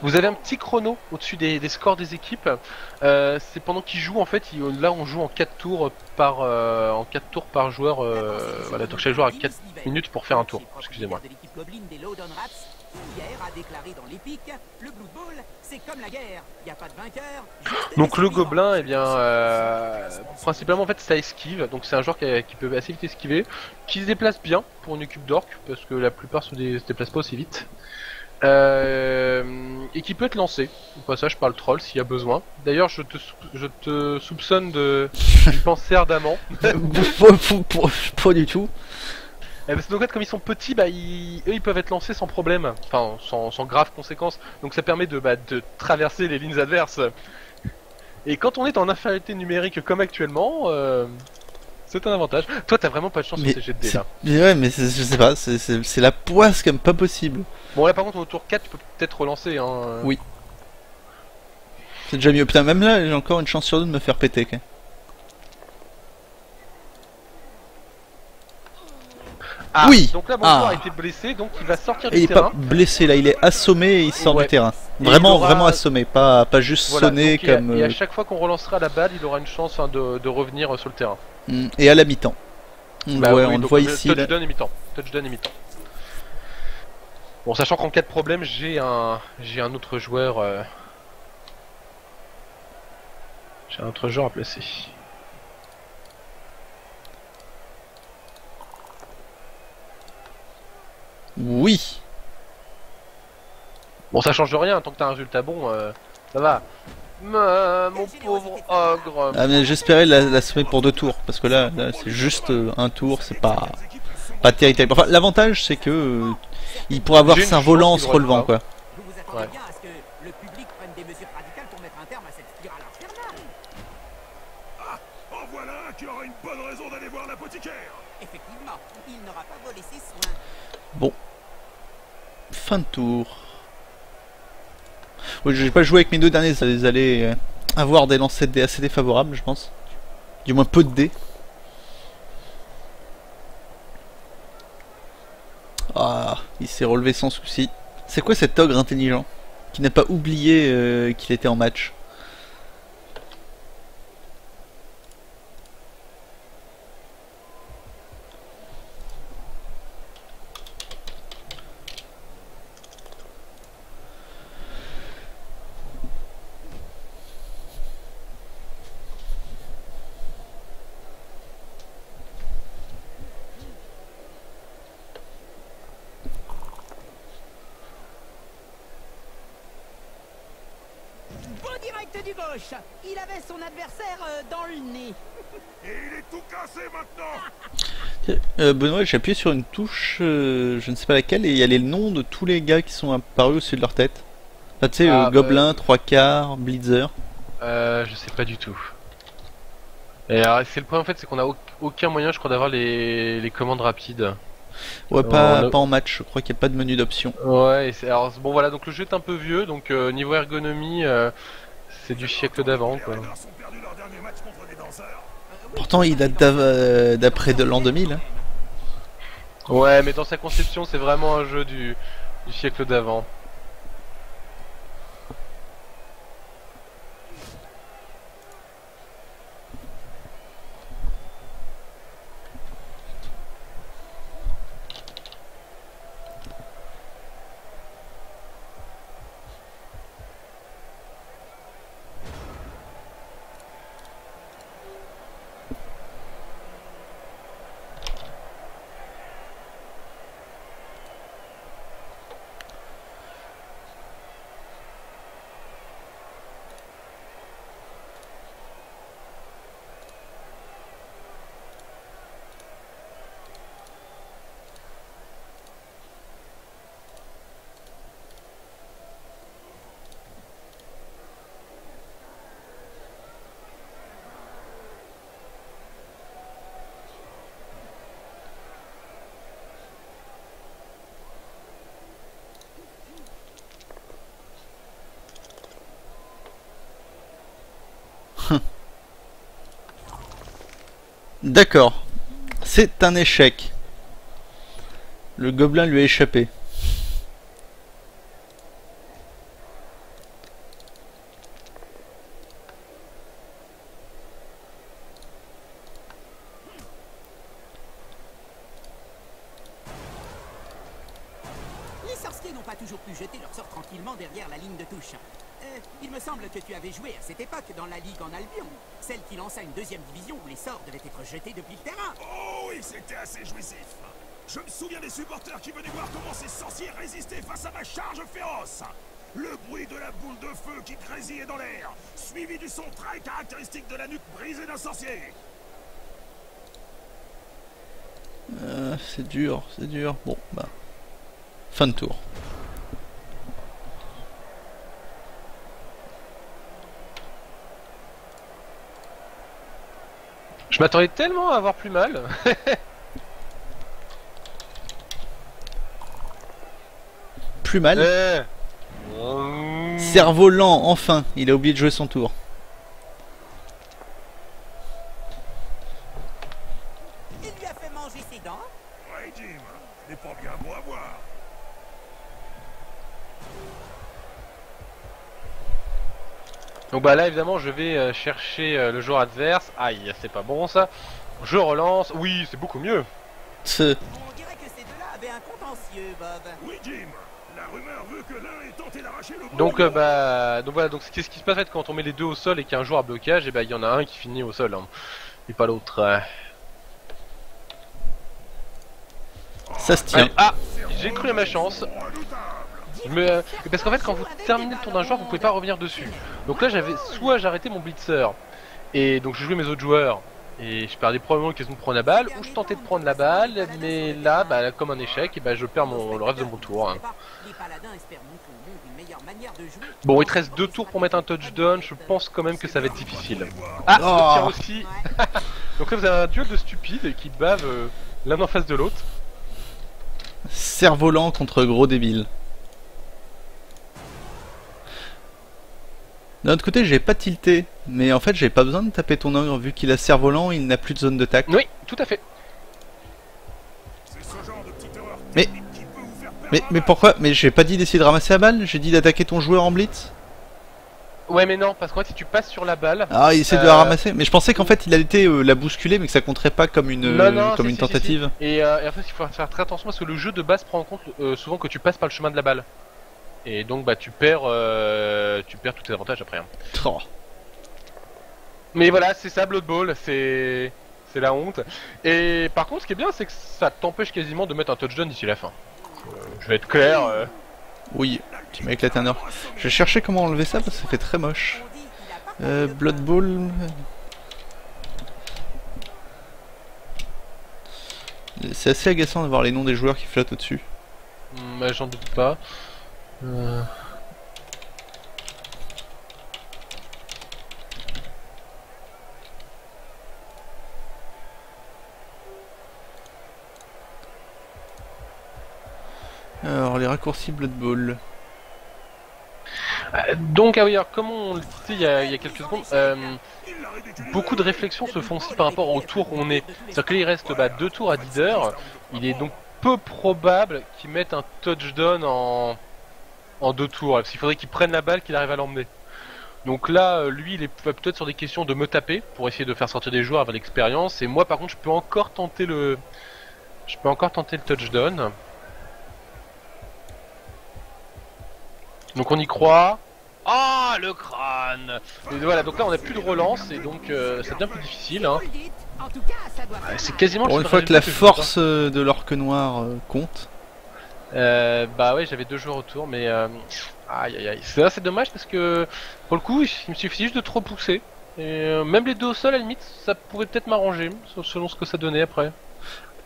Vous avez un petit chrono au-dessus des scores des équipes. C'est pendant qu'ils jouent en fait. Là, on joue en 4 tours par joueur. Voilà, donc chaque joueur a 4 minutes pour faire un tour. Excusez-moi. Hier a déclaré dans l'Epic, le Blood Bowl, c'est comme la guerre, il n'y a pas de vainqueur. Donc le gobelin, eh bien, principalement en fait ça esquive, donc c'est un joueur qui peut assez vite esquiver, qui se déplace bien pour une équipe d'orques, parce que la plupart se déplacent pas aussi vite. Et qui peut être lancé au passage par le troll s'il y a besoin. D'ailleurs, je te soupçonne d'y penser ardemment. Pas du tout. Parce que donc, en fait, comme ils sont petits, eux ils peuvent être lancés sans problème, enfin sans graves conséquences. Donc ça permet de traverser les lignes adverses. Et quand on est en infériorité numérique comme actuellement, c'est un avantage. Toi t'as vraiment pas de chance sur ces jets de dés là. Ouais, mais je sais pas, c'est la poisse comme pas possible. Bon là par contre au tour 4 tu peux peut-être relancer hein. Oui. C'est déjà mieux. Putain, même là j'ai encore une chance sur deux de me faire péter. Quoi. Ah, oui. Donc là, mon joueur a été blessé, donc il va sortir Et du terrain. Il est pas blessé là, il est assommé et il sort du terrain. Vraiment, vraiment assommé, pas juste voilà, sonné comme. Et à chaque fois qu'on relancera la balle, il aura une chance de revenir sur le terrain. Et à la mi-temps. On le voit ici. Touchdown et mi-temps. Touchdown et mi-temps. Bon, sachant qu'en cas de problème, j'ai un autre joueur. J'ai un autre joueur à placer. Oui. Bon, ça change rien, tant que t'as un résultat bon, ça va. Mon pauvre ogre. Ah, mais j'espérais la semer pour 2 tours, parce que là c'est juste un tour, c'est pas terrible. Enfin, l'avantage c'est que il pourra avoir un volant en se relevant quoi. Vous vous attendez bien à ce que le public prenne des mesures radicales pour mettre un terme à cette spirale infernale. Ah, en voilà un qui aura une bonne raison d'aller voir l'apothicaire. Effectivement, il n'aura pas volé ses soins. Bon. Fin de tour. Oui, j'ai pas joué avec mes deux derniers, ça les allait avoir des lancers de dés assez défavorables, je pense. Du moins peu de dés. Ah, il s'est relevé sans souci. C'est quoi cet ogre intelligent qui n'a pas oublié qu'il était en match? Direct du gauche, il avait son adversaire dans le nez. Et il est tout cassé maintenant. Benoît, j'ai appuyé sur une touche, je ne sais pas laquelle, et il y a les noms de tous les gars qui sont apparus au-dessus de leur tête. Enfin, tu sais, Gobelin, 3/4, Blitzer. Je sais pas du tout. Et alors, c'est le point en fait, c'est qu'on a aucun moyen, je crois, d'avoir les commandes rapides. Ouais, pas en match, je crois qu'il n'y a pas de menu d'options. Ouais, alors bon voilà, donc le jeu est un peu vieux, donc niveau ergonomie, c'est du siècle d'avant quoi. Pourtant il date d'après de l'an 2000. Hein. Ouais, mais dans sa conception, c'est vraiment un jeu du siècle d'avant. D'accord. C'est un échec. Le gobelin lui a échappé. Les sorciers n'ont pas toujours pu jeter leur sort tranquillement derrière la ligne de touche. Il me semble que tu avais joué à cette époque dans la Ligue en Albion, celle qui lança une deuxième division où les sorts devaient être jetés depuis le terrain. Oh oui, c'était assez jouissif. Je me souviens des supporters qui venaient voir comment ces sorciers résistaient face à ma charge féroce. Le bruit de la boule de feu qui grésillait dans l'air, suivi du son très caractéristique de la nuque brisée d'un sorcier. C'est dur, c'est dur. Bon, bah. Fin de tour. Je m'attendais tellement à avoir plus mal. Plus mal. Cerveau lent, enfin. Il a oublié de jouer son tour. Il lui a fait manger ses dents. Ouais, Jim, ce n'est pas bien beau à voir. Donc bah là évidemment je vais chercher le joueur adverse. Aïe, c'est pas bon ça. Je relance. Oui, c'est beaucoup mieux. On dirait que ces deux-là avaient un contentieux, Bob. Oui, Jim, la rumeur veut que l'un ait tenté d'arracher le Donc voilà, donc qu'est-ce qui se passe en fait quand on met les deux au sol et qu'il y a un joueur à blocage, et bah il y en a un qui finit au sol hein, et pas l'autre. Ça se tient. Allez, ah, j'ai cru à ma chance. Parce qu'en fait quand vous terminez le tour d'un joueur vous pouvez pas revenir dessus. Donc là soit j'arrêtais mon blitzer et donc je jouais mes autres joueurs et je perdais probablement l'occasion de prendre la balle, ou je tentais de prendre la balle mais là bah, comme un échec et bah, je perds le reste de mon tour hein. Bon il te reste 2 tours pour mettre un touchdown, je pense quand même que ça va être difficile. Ah ça tient aussi. Donc là vous avez un duel de stupides qui bavent l'un en face de l'autre. Cerf-volant contre gros débile. D'un autre côté, j'ai pas tilté, mais en fait, j'ai pas besoin de taper ton ogre vu qu'il a cerf-volant, il n'a plus de zone de tac. Oui, tout à fait. Mais pourquoi? Mais j'ai pas dit d'essayer de ramasser la balle, j'ai dit d'attaquer ton joueur en blitz. Ouais, mais non, parce qu'en fait, si tu passes sur la balle. Ah, il essaie de la ramasser. Mais je pensais qu'en fait, il allait été la bousculer, mais que ça compterait pas comme une, tentative. Si. Et en fait, il faut faire très attention parce que le jeu de base prend en compte souvent que tu passes par le chemin de la balle. Et donc, bah, tu perds tous tes avantages après. Hein. Oh. Mais voilà, c'est ça, Blood Bowl, c'est la honte. Et par contre, ce qui est bien, c'est que ça t'empêche quasiment de mettre un touchdown d'ici la fin. Je vais être clair. Oui, tu m'as éclaté un or. Je vais chercher comment enlever ça parce que ça fait très moche. Blood Bowl. C'est assez agaçant de voir les noms des joueurs qui flottent au-dessus. J'en doute pas. Alors, les raccourcis Blood Bowl. Donc, ah oui, alors comme on le disait il y a quelques secondes, beaucoup de réflexions se font aussi par rapport au tour où on est. C'est-à-dire qu'il reste 2 tours à 10 heures, il est donc peu probable qu'ils mettent un touchdown en 2 tours, parce qu'il faudrait qu'il prenne la balle, qu'il arrive à l'emmener. Donc là, lui, il va peut-être sur des questions de me taper, pour essayer de faire sortir des joueurs avec l'expérience, et moi par contre je peux encore tenter le touchdown. Donc on y croit. Ah, le crâne. Et voilà, donc là on n'a plus de relance et donc ça devient plus difficile. Hein. C'est quasiment. Pour une fois que la force de l'orque noir compte. Bah ouais, j'avais 2 joueurs autour, mais aïe aïe aïe. C'est dommage parce que pour le coup, il me suffit juste de trop pousser. Et même les 2 au sol, à la limite, ça pourrait peut-être m'arranger selon ce que ça donnait après.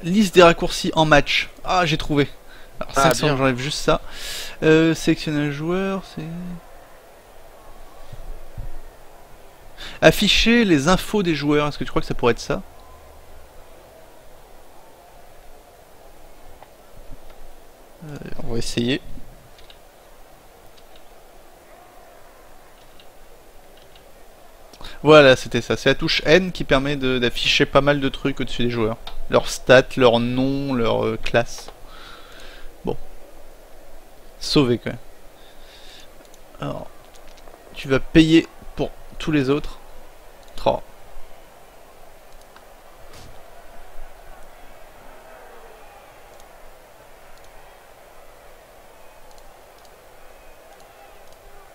Liste des raccourcis en match. Ah, j'ai trouvé. Alors 500, j'enlève juste ça. Sélectionner un joueur, c'est... Afficher les infos des joueurs, est-ce que tu crois que ça pourrait être ça? On va essayer. Voilà, c'était ça. C'est la touche N qui permet d'afficher pas mal de trucs au-dessus des joueurs. Leurs stats, leur nom, leur classe. Bon. Sauvé quand même. Alors, tu vas payer pour tous les autres. 3.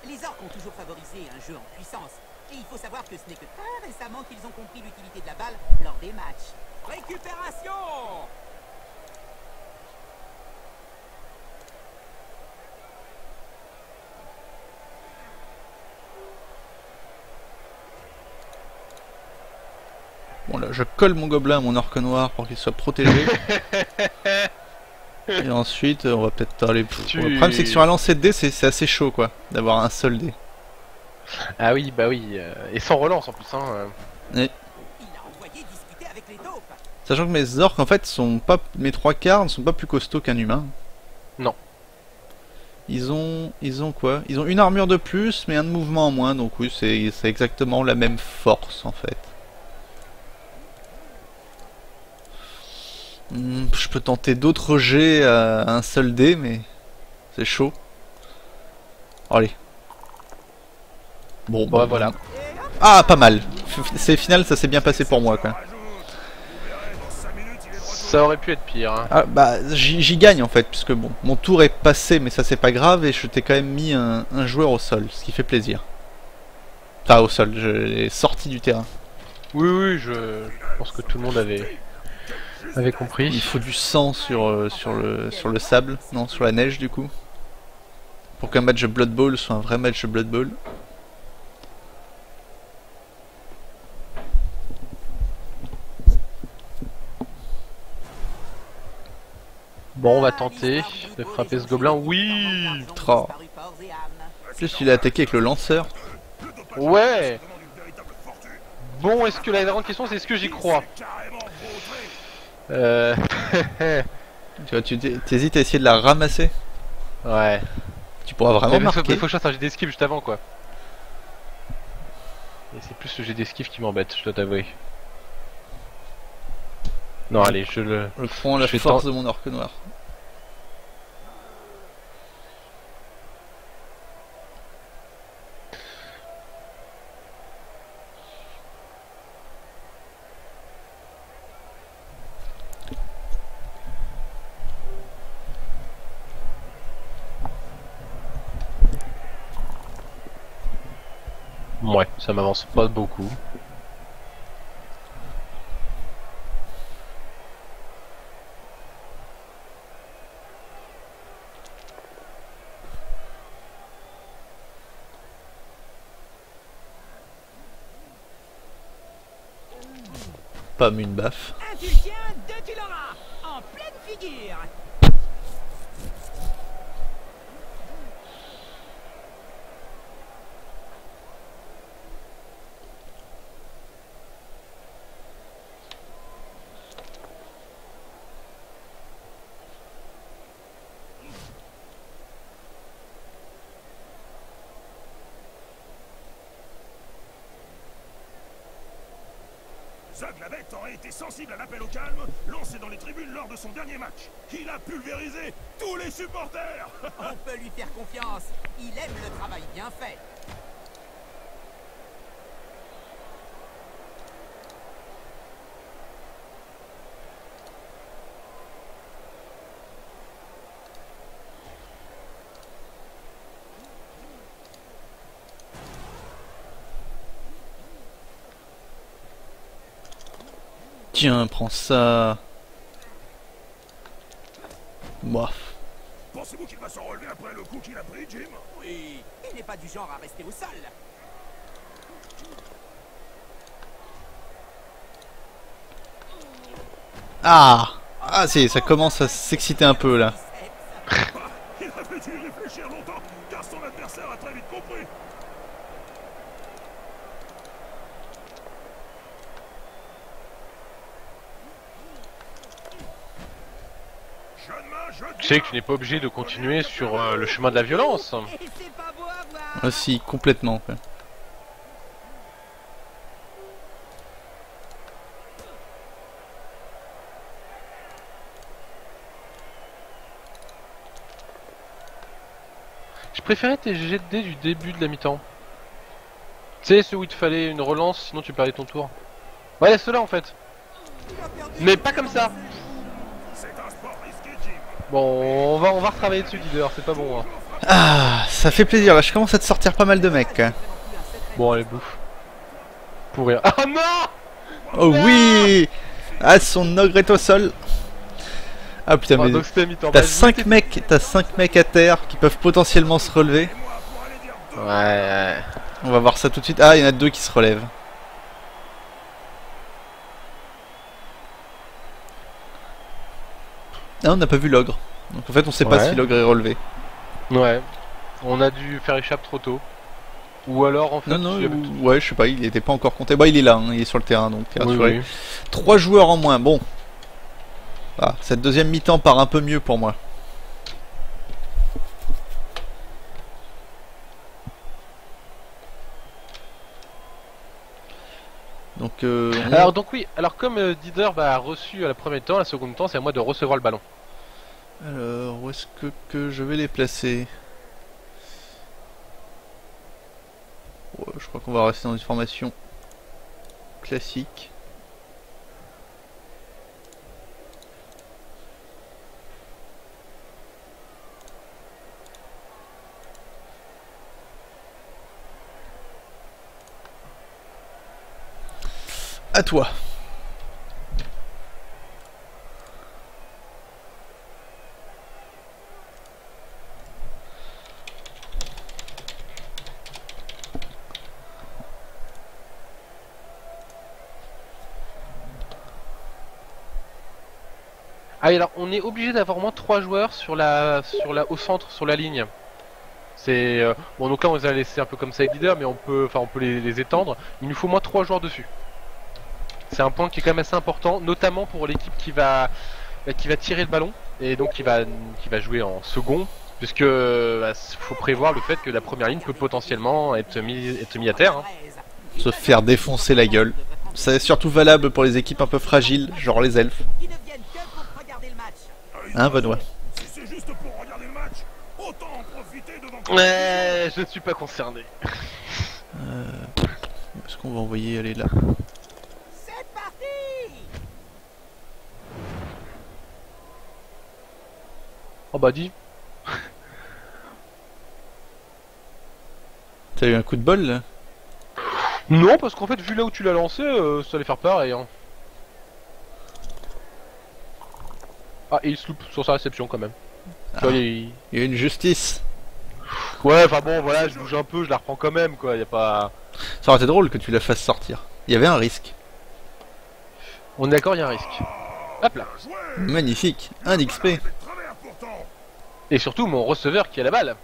Les orques ont toujours favorisé un jeu en puissance. Et il faut savoir que ce n'est que très récemment qu'ils ont compris l'utilité de la balle lors des matchs. Récupération! Bon là, je colle mon gobelin à mon orque noir pour qu'il soit protégé. Et ensuite, on va peut-être aller... Le problème c'est que sur un lancer de dés, c'est assez chaud quoi, d'avoir un seul dé. Ah oui, bah oui, et sans relance en plus. Hein. Et... Sachant que mes orques en fait sont pas... Mes 3 quarts ne sont pas plus costauds qu'un humain. Non. Ils ont quoi? Ils ont une armure de plus, mais un de mouvement en moins, donc oui, c'est exactement la même force en fait. Je peux tenter d'autres jets à un seul dé, mais c'est chaud. Allez. Bon, bah voilà. Ah, pas mal. C'est final, ça s'est bien passé pour moi, quoi. Ça aurait pu être pire. Hein. Ah, bah, j'y gagne en fait, puisque bon, mon tour est passé, mais ça c'est pas grave, et je t'ai quand même mis un joueur au sol, ce qui fait plaisir. Enfin, au sol, je l'ai sorti du terrain. Oui, oui, je pense que tout le monde avait compris. Il faut du sang sur le sable, non, sur la neige du coup. Pour qu'un match de Blood Bowl soit un vrai match de Blood Bowl. Bon, on va tenter de frapper ce gobelin. Oui. En plus, il est attaqué avec le lanceur. Ouais. Bon, est-ce que la grande question c'est est-ce que j'y crois? Tu vois, tu hésites à essayer de la ramasser. Ouais. Tu pourras vraiment marquer. Il faut que je fasse un jet d'esquive juste avant quoi. Et c'est plus le jet d'esquive qui m'embête, je dois t'avouer. Non, allez, je prends la force de mon orque noir. Ouais, ça m'avance pas beaucoup. Pas une baffe. Un tu le tiens, 2 tu l'auras. En pleine figure. Zaglavec aurait été sensible à l'appel au calme lancé dans les tribunes lors de son dernier match. Il a pulvérisé tous les supporters. On peut lui faire confiance. Il aime le travail bien fait. Tiens, prends ça. Bof. Pensez-vous qu'il va s'en relever après le coup qu'il a pris, Jim? Oui, il n'est pas du genre à rester au sol. Ah. Ah si, ça commence à s'exciter un peu là. Il avait dû y réfléchir longtemps, car son adversaire a très vite compris. Tu sais que tu n'es pas obligé de continuer sur le chemin de la violence. Et c'est pas beau à voir. Ah si, complètement. Quoi. Je préférais tes jets de dés du début de la mi-temps. Tu sais, ceux où il te fallait une relance, sinon tu perdais ton tour. Ouais, ceux-là en fait. Mais pas comme ça. Bon, on va retravailler dessus, leader, c'est pas bon. Hein. Ah, ça fait plaisir. Là, je commence à te sortir pas mal de mecs. Bon, allez, bouffe. Pour rire. Ah non! Oh oui! Ah, son ogre est au sol. Ah putain, mais t'as 5 mecs à terre qui peuvent potentiellement se relever. Ouais. On va voir ça tout de suite. Ah, il y en a 2 qui se relèvent. Ah, on n'a pas vu l'ogre. Donc en fait, on sait pas si l'ogre est relevé. Ouais. On a dû faire échappe trop tôt. Ou alors en fait... Non, ouais, je sais pas, il était pas encore compté. Bah, il est là, hein, il est sur le terrain, donc t'es rassuré. Oui. 3 joueurs en moins, bon. Ah, cette deuxième mi-temps part un peu mieux pour moi. Donc, alors comme Dider a reçu à la première temps, à la seconde temps, c'est à moi de recevoir le ballon. Alors, où est-ce que je vais les placer? Ouais, je crois qu'on va rester dans une formation classique. À toi. Ah alors on est obligé d'avoir au moins 3 joueurs au centre, sur la ligne. C'est bon, donc là on les a laissés un peu comme side leader, mais on peut les étendre. Il nous faut au moins 3 joueurs dessus. C'est un point qui est quand même assez important, notamment pour l'équipe qui va tirer le ballon et donc qui va jouer en second, puisque faut prévoir le fait que la première ligne peut potentiellement être mis à terre. Hein. Se faire défoncer la gueule. C'est surtout valable pour les équipes un peu fragiles, genre les elfes. Hein, Benoît? Si c'est juste pour regarder le match, autant en profiter devant... Ouais, je ne suis pas concerné. Est-ce qu'on va envoyer aller là? C'est parti. Oh bah dis. T'as eu un coup de bol là? Non, parce qu'en fait, vu là où tu l'as lancé, ça allait faire pareil. Hein. Ah, et il se loupe sur sa réception quand même. Ah, tu vois, il y a une justice. Ouais, enfin bon, voilà, je bouge un peu, je la reprends quand même, quoi. Y a pas. Ça aurait été drôle que tu la fasses sortir. Il y avait un risque. On est d'accord, il y a un risque. Hop là. Magnifique, un XP. Et surtout mon receveur qui a la balle.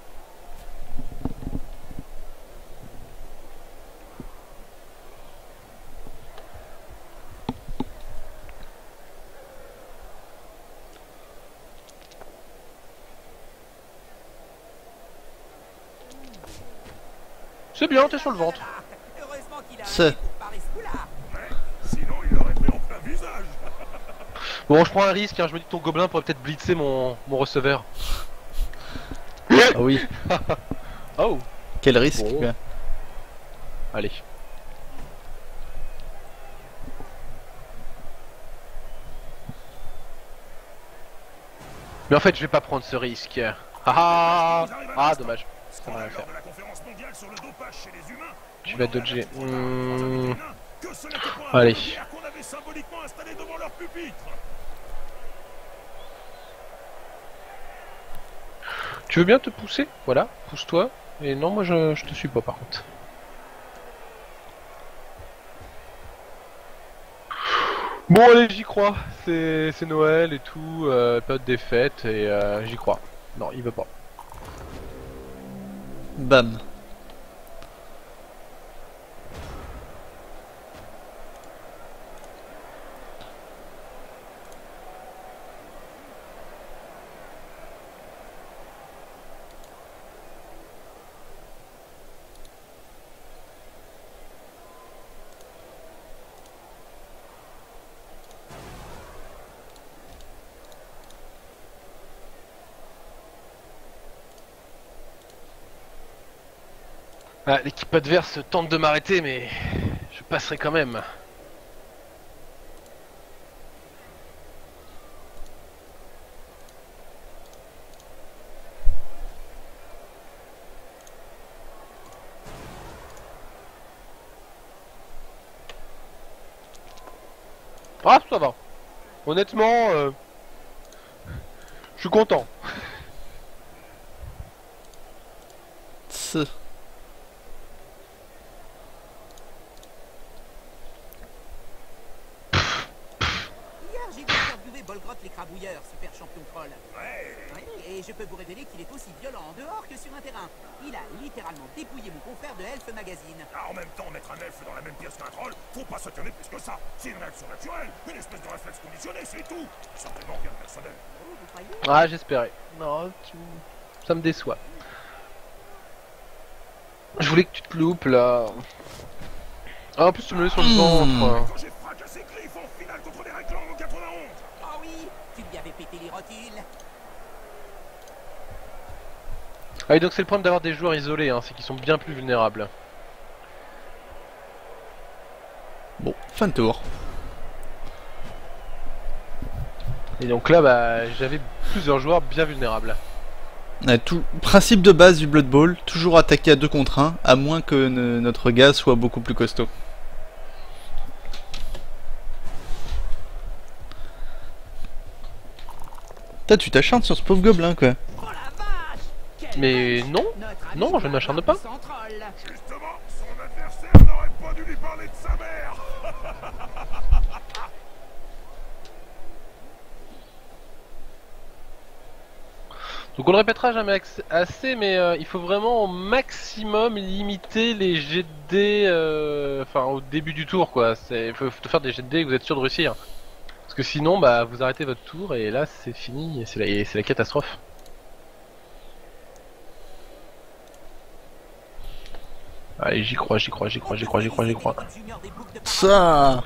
C'est bien, t'es sur le ventre. Heureusement qu'il a C'est. par ce coup-là. Sinon, il aurait Bon, je prends un risque, hein, je me dis que ton gobelin pourrait peut-être blitzer mon receveur. Ah oui. Oh. Quel risque bon. Allez. Mais en fait, je vais pas prendre ce risque. Ah, dommage. Ça va rien faire. Tu vas dodger. Allez. Tu veux bien te pousser? Voilà, pousse-toi. Et non, moi je te suis pas par contre. Bon allez, j'y crois. C'est Noël et tout, période des fêtes et j'y crois. Non, il veut pas. Bam. Ah, l'équipe adverse tente de m'arrêter, mais je passerai quand même. Ah, ça va. Honnêtement, je suis content. L'écrabouilleur, super champion troll. Ouais. Et je peux vous révéler qu'il est aussi violent en dehors que sur un terrain. Il a littéralement dépouillé mon confrère de Elf Magazine. Ah, en même temps, mettre un elfe dans la même pièce qu'un troll, faut pas se tenir plus que ça. C'est une réaction naturelle, une espèce de réflexe conditionné, c'est tout. Certainement rien de personnel. Oh, vous croyez? Ah, j'espérais. Non, ça me déçoit. Je voulais que tu te loupes là. Ah, en plus tu me le mets sur le ventre. Quand j'ai fracassé Griff en finale contre les Réclams en 91. Ah oui, tu lui avais pété les rotules. Ah, et donc c'est le problème d'avoir des joueurs isolés, hein, c'est qu'ils sont bien plus vulnérables. Bon, fin de tour. Et donc là, bah, j'avais plusieurs joueurs bien vulnérables. Tout principe de base du Blood Bowl, toujours attaquer à 2 contre 1, à moins que notre gars soit beaucoup plus costaud. Tu t'acharnes sur ce pauvre gobelin quoi. Mais non, non, je ne m'acharne pas. Justement, son adversaire n'aurait pas dû lui parler de sa mère. Donc on le répétera jamais assez, mais il faut vraiment au maximum limiter les jets de dés, enfin au début du tour quoi. Il faut faire des jets de dés que vous êtes sûr de réussir. Parce que sinon, bah, vous arrêtez votre tour et là c'est fini, et c'est la catastrophe. Allez, j'y crois. Ça.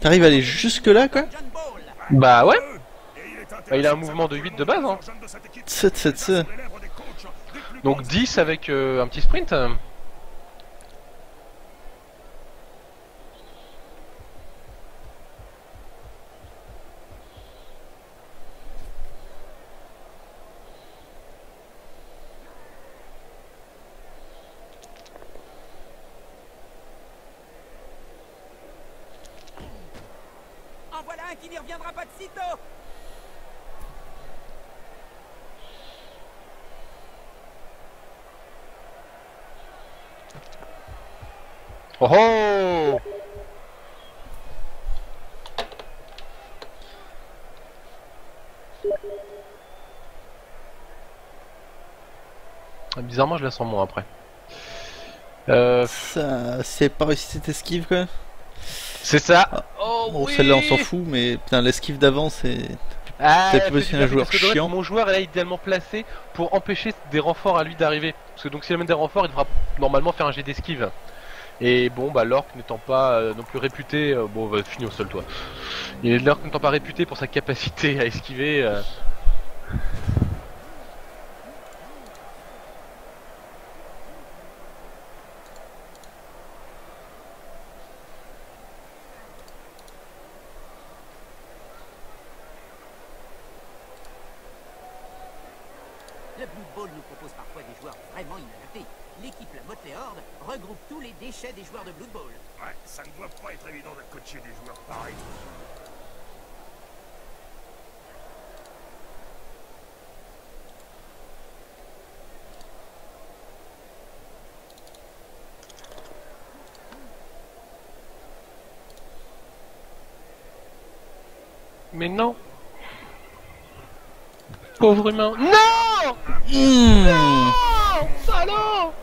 T'arrives à aller jusque là quoi. Bah ouais. Bah, il a un mouvement de 8 de base hein. Donc 10 avec un petit sprint. En voilà un qui n'y reviendra pas de sitôt. Oh oh. Bizarrement je la sens moins après. Ça, c'est pas réussi cette esquive quoi. C'est ça. Ah. Oh, Bon, oui. celle-là on s'en fout, mais putain l'esquive d'avant c'est... Ah, T'as plus un joueur parce que chiant. mon joueur est idéalement placé pour empêcher des renforts à lui d'arriver. Parce que donc s'il amène des renforts, il devra normalement faire un jet d'esquive. Et bon, bah l'orc n'étant pas non plus réputé, bon, va finir au sol toi. Et l'orc n'étant pas réputé pour sa capacité à esquiver. Le Blood Bowl nous propose parfois des joueurs vraiment inadaptés. L'équipe La Motley Horde regroupe tous les déchets des joueurs de Blood Bowl. Ouais, ça ne doit pas être évident de coacher des joueurs pareils. Mais non. Pauvre humain. Non. Mmh. Salaud.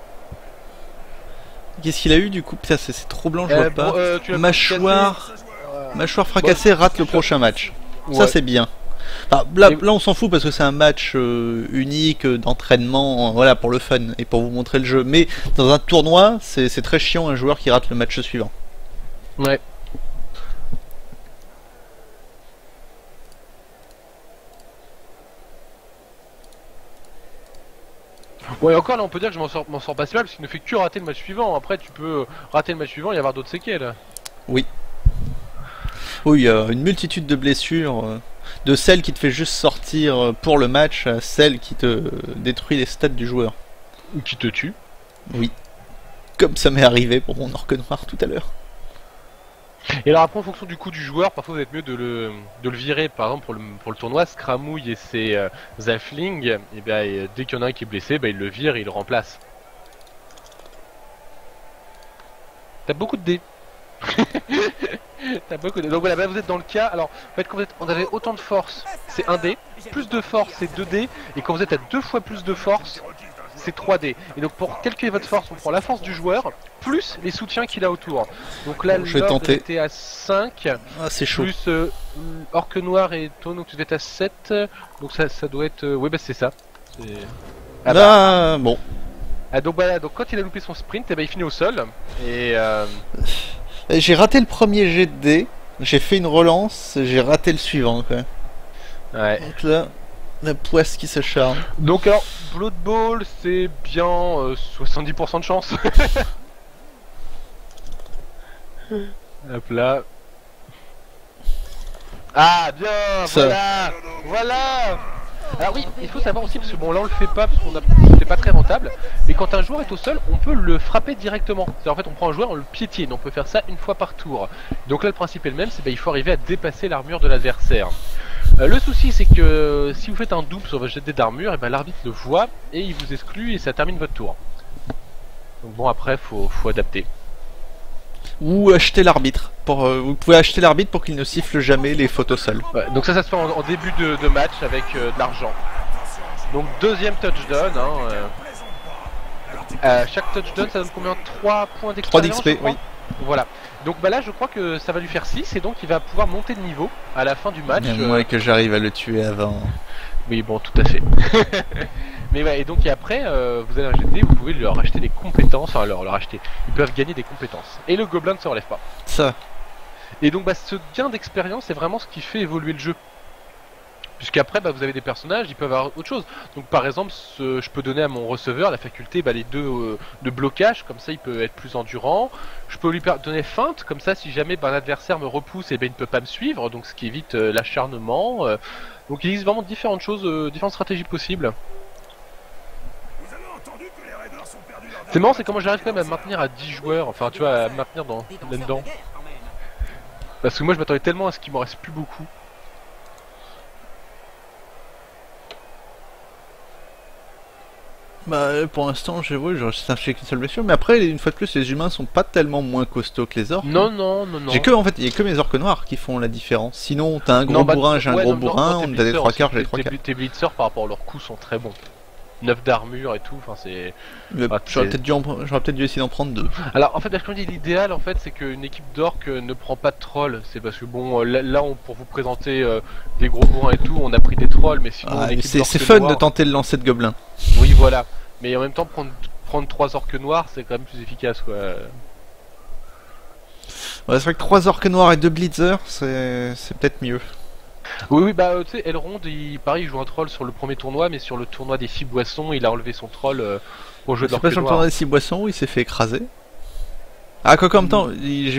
Qu'est-ce qu'il a eu du coup? Putain, c'est trop blanc, je vois pas. Mâchoire. Mâchoire fracassée, rate le prochain match. Ouais. Ça c'est bien. Enfin, là on s'en fout parce que c'est un match unique d'entraînement, voilà, pour le fun et pour vous montrer le jeu. Mais dans un tournoi, c'est très chiant un joueur qui rate le match suivant. Ouais. Ouais, encore là on peut dire que je m'en sors pas si mal parce qu'il ne fait que rater le match suivant. Après tu peux rater le match suivant et y avoir d'autres séquelles. Oui. Oui, il y a une multitude de blessures, de celle qui te fait juste sortir pour le match à celle qui te détruit les stats du joueur. Ou qui te tue. Oui. Comme ça m'est arrivé pour mon orque noir tout à l'heure. Et alors après en fonction du coup du joueur, parfois vous êtes mieux de le virer. Par exemple pour le tournoi, Scramouille et ses Zafling, et bien dès qu'il y en a un qui est blessé, bah, il le vire et il le remplace. T'as beaucoup de dés. T'as beaucoup de... Donc voilà, bah, vous êtes dans le cas. Alors en fait quand vous avez autant de force, c'est 1 dé. Plus de force, c'est 2 dés. Et quand vous êtes à 2 fois plus de force, c'est 3 dés. Et donc pour calculer votre force, on prend la force du joueur plus les soutiens qu'il a autour. Donc là, je vais tenter. était à 5. Ah, c'est chaud. Plus Orque Noir et Tone, donc tu devais être à 7. Donc ça doit être... Oui, bah c'est ça. Ah bah, bon. Ah, donc, voilà, donc quand il a loupé son sprint, eh ben, il finit au sol. Et j'ai raté le premier jet de dés, j'ai fait une relance, j'ai raté le suivant quoi. ouais. Donc là, la poisse qui s'acharne. Donc alors, Blood Bowl, c'est bien 70% de chance. Hop là. Ah bien, ça. voilà. Alors oui, il faut savoir aussi, parce que bon là on le fait pas parce qu'on c'était pas très rentable, mais quand un joueur est au sol, on peut le frapper directement. C'est-à-dire en fait on prend un joueur, on le piétine, on peut faire ça une fois par tour. Donc là le principe est le même, c'est il faut arriver à dépasser l'armure de l'adversaire. Le souci c'est que si vous faites un double sur votre jet d'armure, et l'arbitre le voit et il vous exclut et ça termine votre tour. Donc bon après faut adapter. Ou acheter l'arbitre. Vous pouvez acheter l'arbitre pour qu'il ne siffle jamais les fautes au sol. Ouais, donc ça se fait en début de match avec de l'argent. Donc deuxième touchdown. Chaque touchdown ça donne combien? 3 points d'expérience. 3 d'XP, oui. Voilà. Donc là je crois que ça va lui faire 6 et donc il va pouvoir monter de niveau à la fin du match. Moi que j'arrive à le tuer avant. Oui bon tout à fait. Mais ouais, et donc et après vous allez un GT, vous pouvez leur acheter des compétences, enfin leur acheter. Ils peuvent gagner des compétences. Et le gobelin ne se relève pas. Ça. Et donc ce gain d'expérience c'est vraiment ce qui fait évoluer le jeu. Puisqu'après vous avez des personnages, ils peuvent avoir autre chose. Donc par exemple je peux donner à mon receveur la faculté les deux de blocage, comme ça il peut être plus endurant. Je peux lui donner feinte, comme ça si jamais un adversaire me repousse il ne peut pas me suivre, donc ce qui évite l'acharnement. Donc il existe vraiment différentes choses, différentes stratégies possibles. C'est marrant, c'est comment j'arrive quand même à maintenir à 10 joueurs, enfin tu vois, à maintenir là-dedans. Parce que moi je m'attendais tellement à ce qu'il m'en reste plus beaucoup. Bah pour l'instant j'ai qu'une seule blessure, mais après une fois de plus les humains sont pas tellement moins costauds que les orques. Non. J'ai que en fait il y a que mes orques noirs qui font la différence. Sinon t'as un gros bourrin, j'ai un gros bourrin, on a des 3 quarts, j'ai des 3 quarts. Tes blitzers par rapport à leurs coups sont très bons. 9 d'armure et tout, enfin c'est... J'aurais peut-être dû essayer d'en prendre 2. Alors en fait, comme je dis, l'idéal en fait c'est qu'une équipe d'orques ne prend pas de trolls. C'est parce que bon, là pour vous présenter des gros bourrins et tout, on a pris des trolls, mais sinon... c'est fun de tenter le lancer de gobelins. Oui voilà, mais en même temps prendre 3 orques noirs c'est quand même plus efficace quoi. Ouais, c'est vrai que 3 orques noirs et 2 blitzer, c'est peut-être mieux. Oui, bah tu sais, Elrond, pareil, il joue un troll sur le premier tournoi, mais sur le tournoi des 6 boissons, il a enlevé son troll pour jouer de C'est l'orque pas sur le noir. tournoi des 6 boissons où il s'est fait écraser. Ah, quoi, en même temps,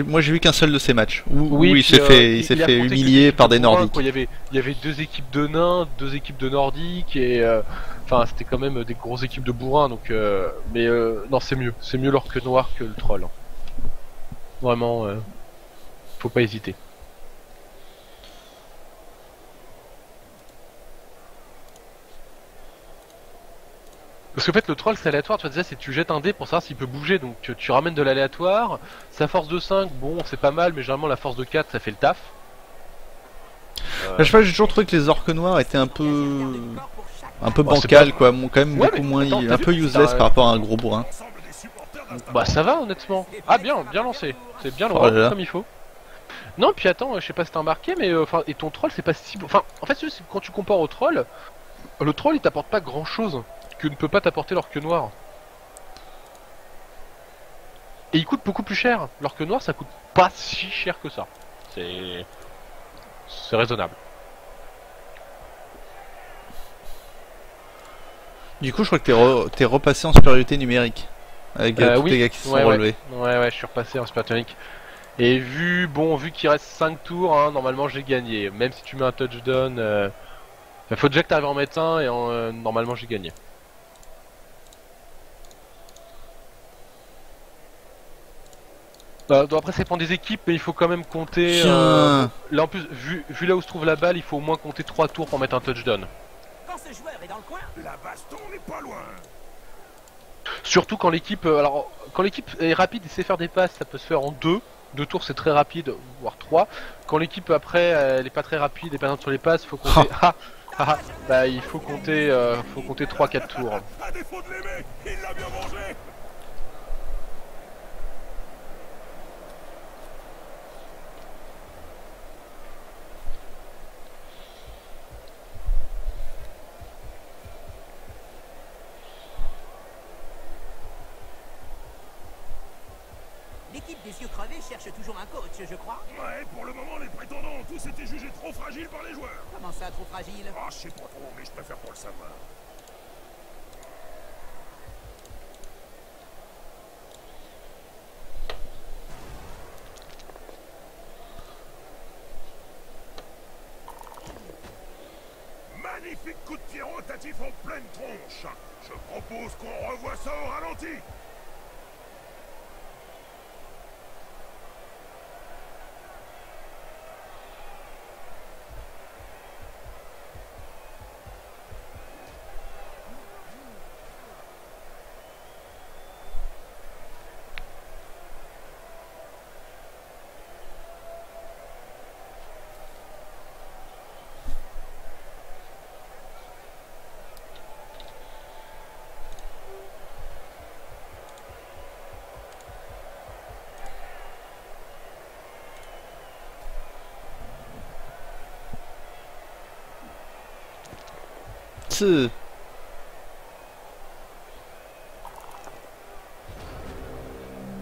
moi j'ai vu qu'un seul de ces matchs où il s'est fait, humilier par des Nordiques. Il y avait 2 équipes de nains, 2 équipes de Nordiques, et enfin c'était quand même des grosses équipes de bourrins, donc mais non, c'est mieux l'orque noir que le troll. Hein. Vraiment, faut pas hésiter. Parce qu'en fait le troll c'est aléatoire, tu vois, c'est tu jettes un dé pour savoir s'il peut bouger, donc tu ramènes de l'aléatoire, sa force de 5, bon c'est pas mal, mais généralement la force de 4 ça fait le taf. Je sais pas, j'ai toujours trouvé que les orques noirs étaient un peu bancal quoi, quand même beaucoup moins, un peu useless par rapport à un gros bourrin. Bah ça va honnêtement. Ah bien lancé, c'est bien le comme il faut. Non puis attends, je sais pas si t'as remarqué, mais enfin et ton troll c'est pas si... Enfin en fait quand tu compares au troll, le troll il t'apporte pas grand chose que ne peut pas t'apporter l'orque noir. Et il coûte beaucoup plus cher. L'orque noir ça coûte pas si cher que ça. C'est raisonnable. Du coup je crois que t'es repassé en supériorité numérique. Avec tous les gars qui se sont relevés. Ouais, je suis repassé en supériorité numérique. Et vu qu'il reste 5 tours, hein, normalement j'ai gagné. Même si tu mets un touchdown, faut déjà que t'arrives à en mettre un et normalement j'ai gagné. Donc après ça dépend des équipes, mais il faut quand même compter... là en plus, vu là où se trouve la balle, il faut au moins compter 3 tours pour mettre un touchdown. Quand ce joueur est dans le coin, La baston n'est pas loin. Surtout quand l'équipe... alors, quand l'équipe est rapide et sait faire des passes, ça peut se faire en 2. 2 tours c'est très rapide, voire 3. Quand l'équipe après, elle est pas très rapide et pas sur les passes, faut compter... bah il faut compter 3-4 tours. À défaut de l'aimer, il l'a bien mangé. l'équipe des yeux crevés cherche toujours un coach, je crois. Ouais, pour le moment, les prétendants ont tous été jugés trop fragiles par les joueurs. Comment ça, trop fragile? Ah, je sais pas trop, mais je préfère pas le savoir. Magnifique coup de pied rotatif en pleine tronche. Je propose qu'on revoie ça au ralenti.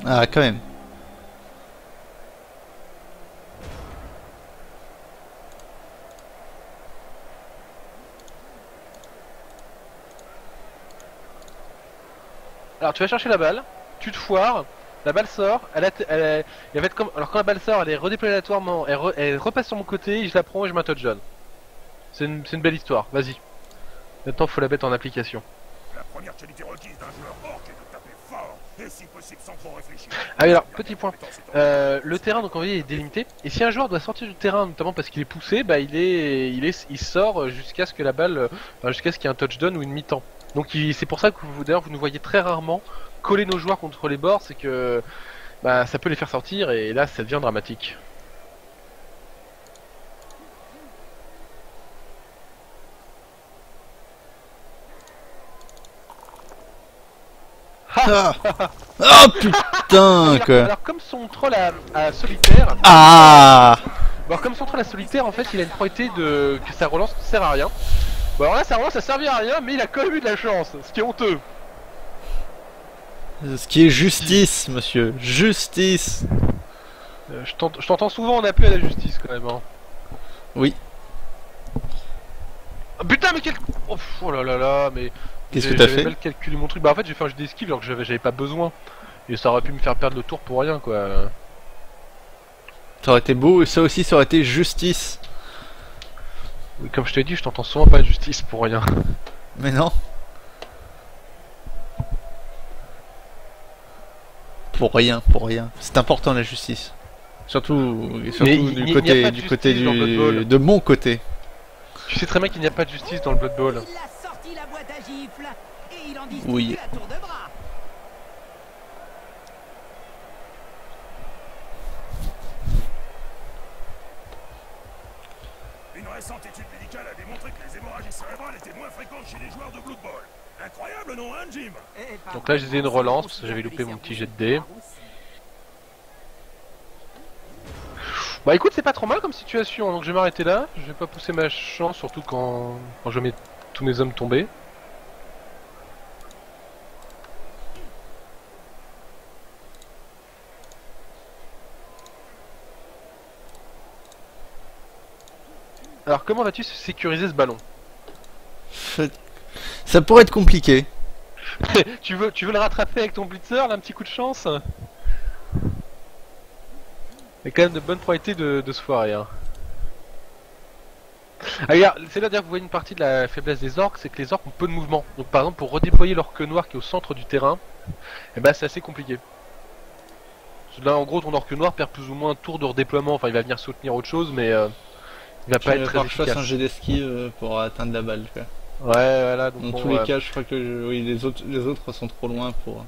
Ah, quand même. Alors tu vas chercher la balle, tu te foires, la balle sort, elle va être comme... Alors quand la balle sort, elle est redéployée aléatoirement, elle repasse sur mon côté, je la prends et je mets un touchdown. C'est une belle histoire, vas-y. Maintenant faut la mettre en application. La première qualité requise d'un joueur orc est de taper fort, et si possible sans trop réfléchir. Ah oui, alors, petit point. Le terrain, donc on voit, est délimité. Et si un joueur doit sortir du terrain, notamment parce qu'il est poussé, bah il sort jusqu'à ce que la balle, jusqu'à ce qu'il y ait un touchdown ou une mi-temps. Donc c'est pour ça que d'ailleurs vous nous voyez très rarement coller nos joueurs contre les bords, c'est que bah ça peut les faire sortir et là ça devient dramatique. Ah. Oh putain quoi. Alors comme son troll à solitaire. Ah. Alors comme son troll à solitaire, en fait il a une probabilité que sa relance ne sert à rien. Bon alors là sa relance ça servit à rien, mais il a quand même eu de la chance, ce qui est honteux. Ce qui est justice, monsieur, justice. Je t'entends souvent en appel à la justice quand même. Hein. Oui. Ah, putain, mais quel. Oh là là là, mais. Qu'est-ce que t'as fait? J'avais mal calculé mon truc. Bah en fait, j'ai fait un jeu d'esquive alors que j'avais pas besoin. Et ça aurait pu me faire perdre le tour pour rien quoi. Ça aurait été beau et ça aussi, ça aurait été justice. Oui, comme je t'ai dit, je t'entends souvent pas de justice pour rien. Mais non. Pour rien, pour rien. C'est important la justice. Surtout du côté de mon côté. Tu sais très bien qu'il n'y a pas de justice dans le Blood Bowl. Il a sorti la boîte à gifles et il en distribue Oui. à tour de bras. Une récente étude médicale a démontré que les hémorragies cérébrales étaient moins fréquentes chez les joueurs de Blood Bowl. Incroyable, non, hein, Jim? Donc là, je faisais une relance parce que j'avais loupé mon petit jet de dés. Bah écoute, c'est pas trop mal comme situation, donc je vais m'arrêter là. Je vais pas pousser ma chance, surtout quand je mets tous mes hommes tomber. Alors comment vas-tu sécuriser ce ballon? Ça pourrait être compliqué. tu veux le rattraper avec ton blitzer, là, un petit coup de chance? Il y a quand même de bonnes probabilités de se foirer. Hein. Ah, regarde, c'est là dire que vous voyez une partie de la faiblesse des orques, c'est que les orques ont peu de mouvement. Donc par exemple, pour redéployer l'orque noir qui est au centre du terrain, eh ben, c'est assez compliqué. Là, en gros, ton orque noir perd plus ou moins un tour de redéploiement. Enfin, il va venir soutenir autre chose, mais il va pas être très efficace. Je fasse un jet d'esquive pour atteindre la balle. Quoi. Ouais, voilà. Donc, dans tous les cas, je crois que oui, les autres sont trop loin pour.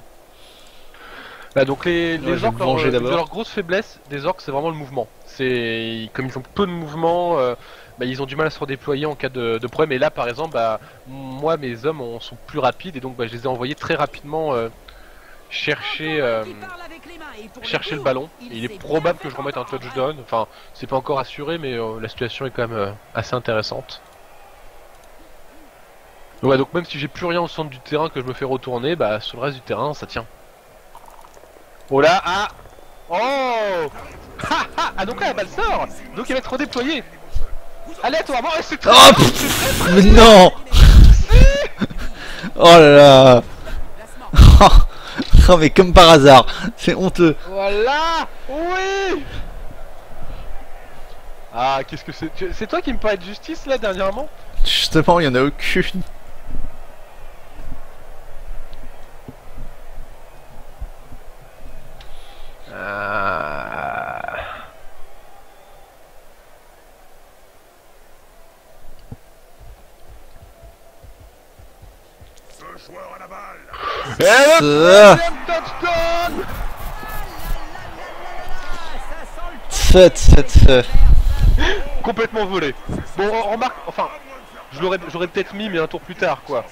Bah donc les orques, leur grosse faiblesse des orques, c'est vraiment le mouvement. C'est comme ils ont peu de mouvement, bah, ils ont du mal à se redéployer en cas de problème. Et là, par exemple, bah, moi, mes hommes sont plus rapides et donc bah, je les ai envoyés très rapidement chercher le ballon. Et il est probable que je remette un touchdown. Enfin, c'est pas encore assuré, mais la situation est quand même assez intéressante. Ouais, donc même si j'ai plus rien au centre du terrain que je me fais retourner, bah sur le reste du terrain, ça tient. Oh là, ah! Oh! Ah donc là la balle sort! Donc elle va être redéployée! Aléatoirement, c'est très oh, mais non! Oh là là! Oh mais comme par hasard, c'est honteux! Voilà! Oui! Ah, qu'est-ce que c'est? C'est toi qui me parlais de justice là dernièrement? Justement, il y en a aucune. Ce joueur à la balle. Et le deuxième touchdown! 7. Complètement volé. Bon, remarque, enfin, j'aurais peut-être mis, mais un tour plus tard, quoi.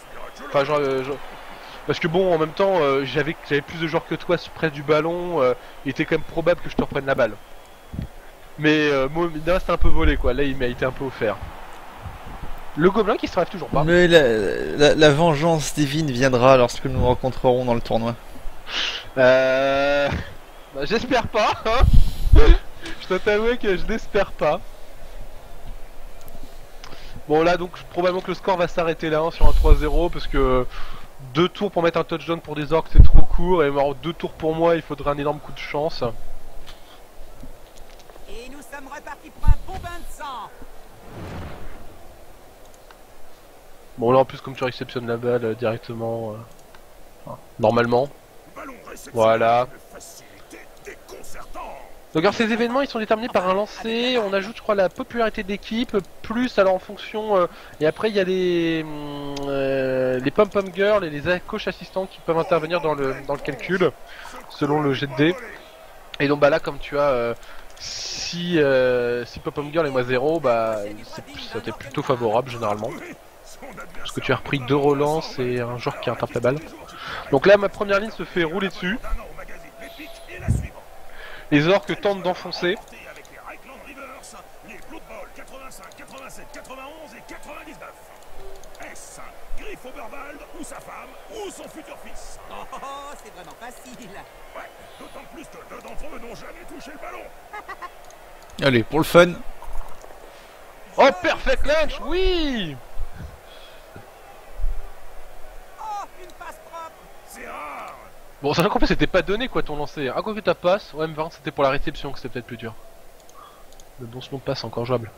Enfin, parce que bon, en même temps, j'avais plus de joueurs que toi près du ballon, il était quand même probable que je te reprenne la balle. Mais moi, c'était un peu volé, quoi. Là, il m'a été un peu offert. Le gobelin qui se rêve toujours pas. Mais la vengeance divine viendra lorsque nous nous rencontrerons dans le tournoi. Bah, j'espère pas, hein. Je dois t'avouer que je n'espère pas. Bon là donc probablement que le score va s'arrêter là hein, sur un 3-0 parce que 2 tours pour mettre un touchdown pour des orques c'est trop court et alors 2 tours pour moi il faudrait un énorme coup de chance. Et nous sommes repartis pour un bon bain de sang. Bon là en plus comme tu réceptionnes la balle directement normalement. Voilà. Donc alors ces événements ils sont déterminés par un lancer, on ajoute je crois la popularité d'équipe, plus alors en fonction, et après il y a les pom-pom girls et les coachs assistants qui peuvent intervenir dans le calcul, selon le jet de dés. Et donc bah là comme tu as si pom-pom girl et moi 0, bah ça t'est plutôt favorable généralement. Parce que tu as repris 2 relances et un joueur qui rattrape la balle. Donc là ma première ligne se fait rouler dessus. Les orques tentent d'enfoncer. Dave Oberwald, ou sa femme, ou son futur fils. Oh, c'est vraiment facile. Ouais, d'autant plus que 2 d'entre eux n'ont jamais touché le ballon. Allez, pour le fun. Oh, perfect lunch, oui. Oh, une passe propre. C'est rare. Bon, ça qu'en fait c'était pas donné quoi ton lancer. Ah, quoi que ta passe, ouais, mais c'était pour la réception que c'était peut-être plus dur. Mais bon, sinon passe encore jouable.